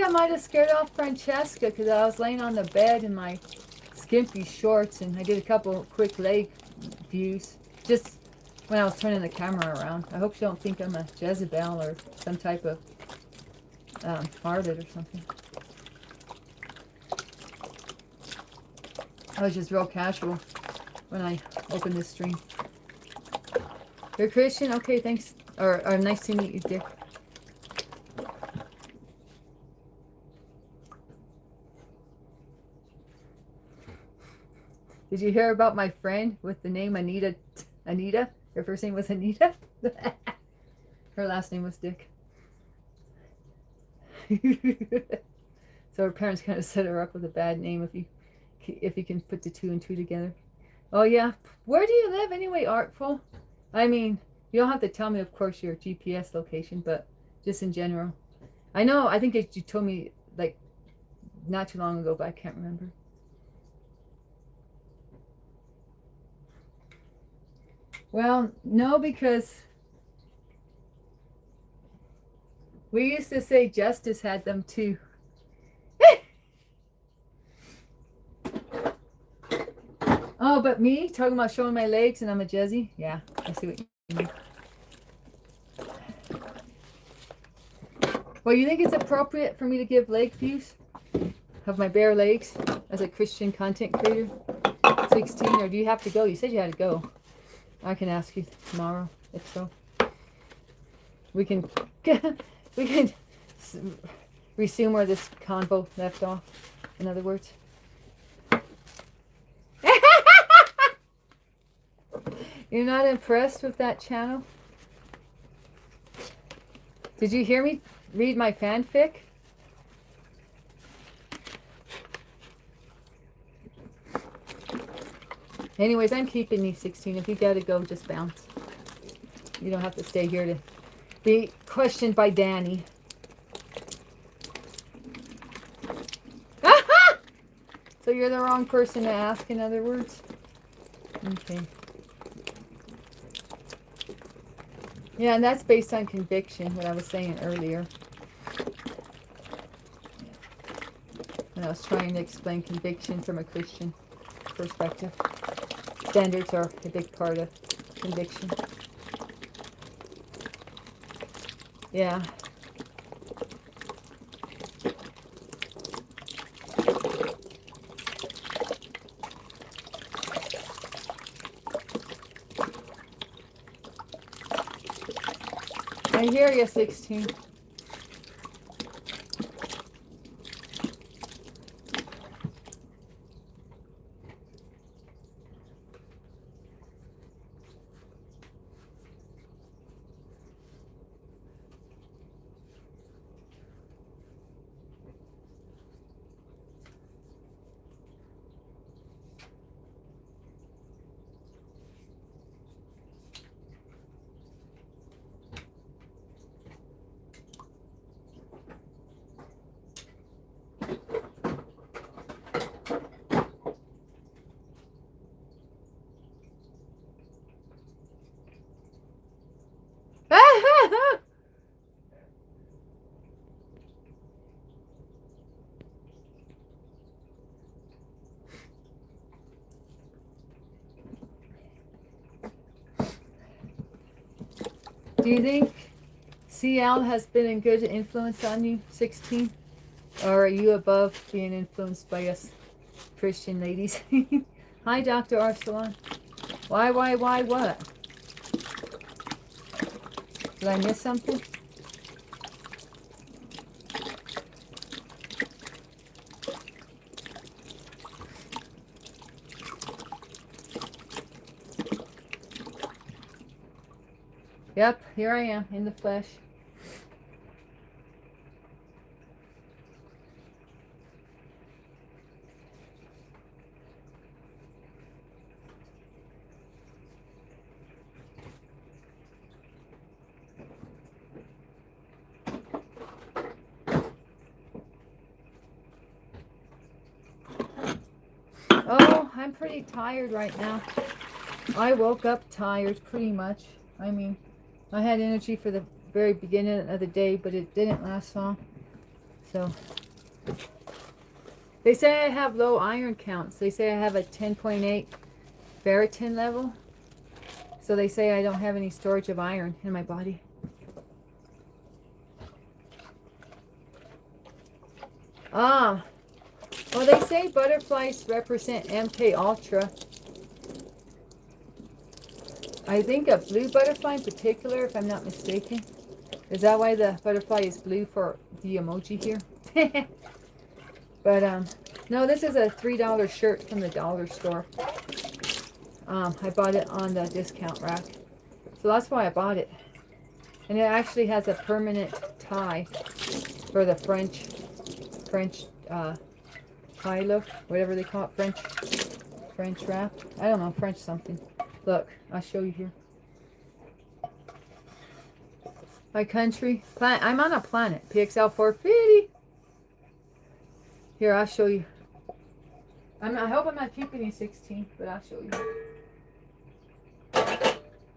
I might have scared off Francesca because I was laying on the bed in my skimpy shorts and I did a couple quick leg views just when I was turning the camera around. I hope you don't think I'm a Jezebel or some type of harlot or something. I was just real casual when I opened this stream. You're Christian? Okay, thanks. Or nice to meet you, Dick. Did you hear about my friend with the name Anita? Anita? Her first name was Anita? Her last name was Dick. So her parents kind of set her up with a bad name if you can put the two and two together. Oh yeah. Where do you live anyway, Artful? I mean, you don't have to tell me, of course, your GPS location, but just in general. I know, I think you told me like not too long ago, but I can't remember. Well, no, because we used to say Justice had them too. Oh, but me talking about showing my legs and I'm a Jezzy? Yeah, I see what you mean. Well, you think it's appropriate for me to give leg views of my bare legs as a Christian content creator? 16, or do you have to go? You said you had to go. I can ask you tomorrow, if so. We can resume where this convo left off, in other words. You're not impressed with that channel? Did you hear me read my fanfic? Anyways, I'm keeping these 16. If you gotta go, just bounce. You don't have to stay here to be questioned by Danny. So you're the wrong person to ask, in other words? Okay. Yeah, and that's based on conviction, what I was saying earlier. And I was trying to explain conviction from a Christian perspective. Standards are a big part of conviction. Yeah. I hear you, 16. Do you think CL has been a good influence on you, 16? Or are you above being influenced by us Christian ladies? Hi, Dr. Arsalan. Why, what? Did I miss something? Yep, here I am in the flesh. Oh, I'm pretty tired right now. I woke up tired, pretty much. I mean, I had energy for the very beginning of the day, but it didn't last long. So they say I have low iron counts. They say I have a 10.8 ferritin level. So they say I don't have any storage of iron in my body. Ah, well, they say butterflies represent MK Ultra. I think a blue butterfly in particular, if I'm not mistaken. Is that why the butterfly is blue for the emoji here? But no, this is a $3 shirt from the dollar store. I bought it on the discount rack, so that's why I bought it. And it actually has a permanent tie for the French tie look, whatever they call it, French wrap. I don't know, French something. Look, I'll show you here. My country, I'm on a planet, PXL 450. Here, I'll show you. I hope I'm not keeping you 16, but I'll show you.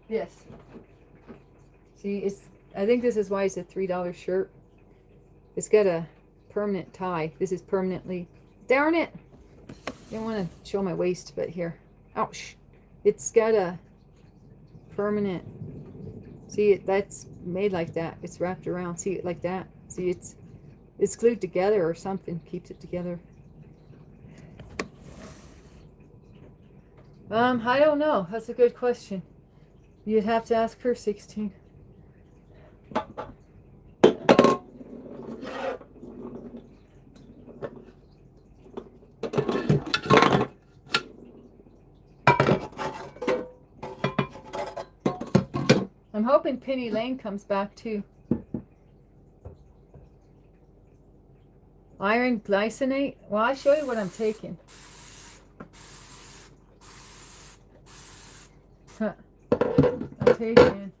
Yes. See, I think this is why it's a $3 shirt. It's got a permanent tie. This is permanently, darn it. Didn't want to show my waist, but here. Ouch. It's got a permanent, see, that's made like that. It's wrapped around. See it like that. See, it's glued together or something keeps it together. I don't know. That's a good question. You'd have to ask her, 16. I'm hoping Penny Lane comes back too. Iron glycinate. Well, I'll show you what I'm taking. Huh. I'm taking,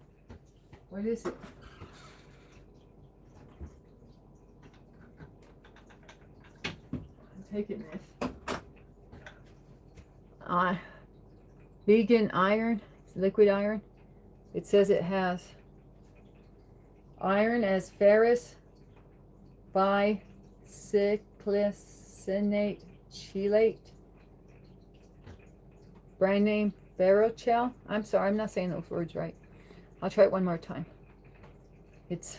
what is it? I'm taking this. Vegan iron, liquid iron. It says it has iron as ferrous, biciclicinate chelate. Brand name Barochel. I'm sorry, I'm not saying those words right. I'll try it one more time. It's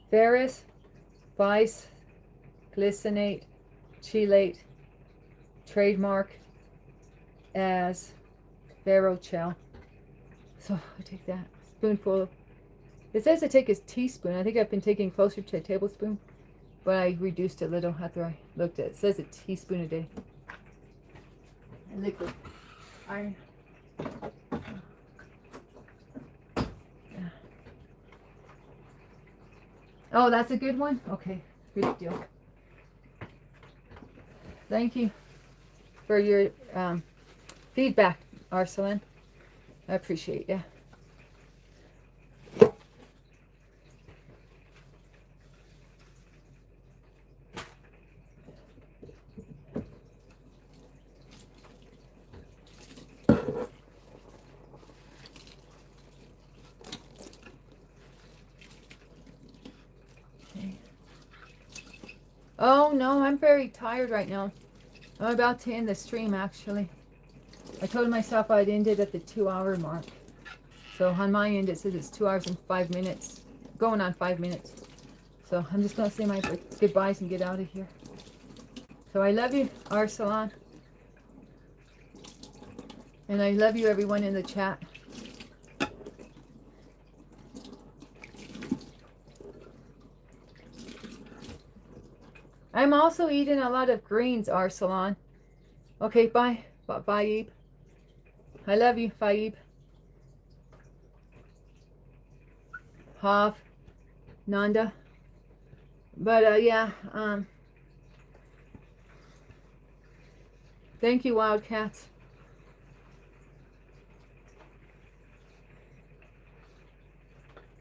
ferrous, biciclicinate chelate. Trademark as Barochel. So I take that spoonful. It says to take a teaspoon. I think I've been taking closer to a tablespoon, but I reduced it a little after I looked at it. It says a teaspoon a day. And liquid iron. Yeah. Oh, that's a good one? Okay, good deal. Thank you for your feedback, Arsalan. I appreciate you. Okay. Oh no, I'm very tired right now. I'm about to end the stream actually. I told myself I'd end it at the 2-hour mark. So on my end it says it's 2 hours and 5 minutes. Going on 5 minutes. So I'm just going to say my goodbyes and get out of here. So I love you, Arsalan. And I love you everyone in the chat. I'm also eating a lot of greens, Arsalan. Okay, bye. Bye, Faib. I love you, Faib. Hav, Nanda. But yeah, thank you, Wildcats.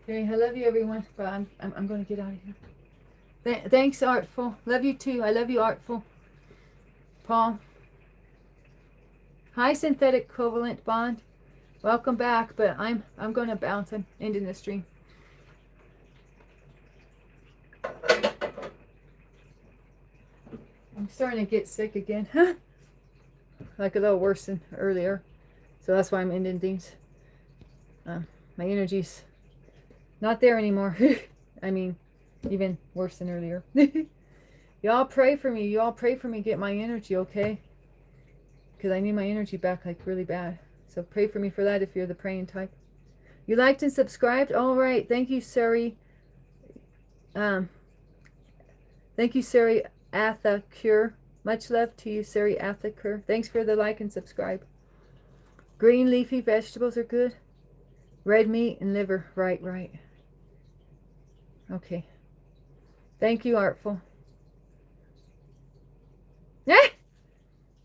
Okay, I love you, everyone. But I'm going to get out of here. Thanks, Artful. Love you too. I love you, Artful. Paul. Hi, Synthetic Covalent Bond. Welcome back, but I'm going to bounce. I'm ending the stream. starting to get sick again. Like a little worse than earlier. So that's why I'm ending things. My energy's not there anymore. I mean, even worse than earlier. Y'all pray for me. Y'all pray for me get my energy, okay? Because I need my energy back like really bad. So pray for me for that if you're the praying type. You liked and subscribed? All right. Thank you, Sari. Thank you, Sari Athacure. Much love to you, Sari Athacure. Thanks for the like and subscribe. Green leafy vegetables are good. Red meat and liver. Right. Okay. Thank you, Artful.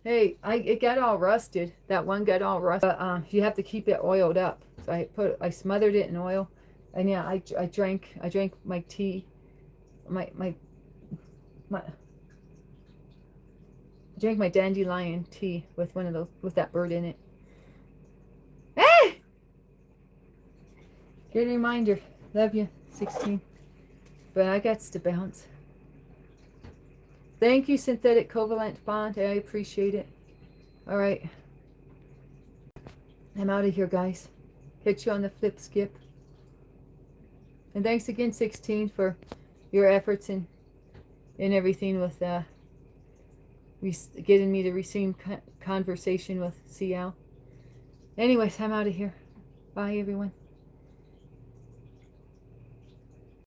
Hey, it got all rusted. That one got all rusted. But you have to keep it oiled up. So I smothered it in oil, and yeah, I drank my tea, I drank my dandelion tea with one of those with that bird in it. Ah! Good reminder. Love you, 16. But I got to bounce. Thank you, Synthetic Covalent Bond. I appreciate it. All right. I'm out of here, guys. Catch you on the flip skip. And thanks again, 16, for your efforts and everything with getting me to resume conversation with CL. Anyways, I'm out of here. Bye, everyone.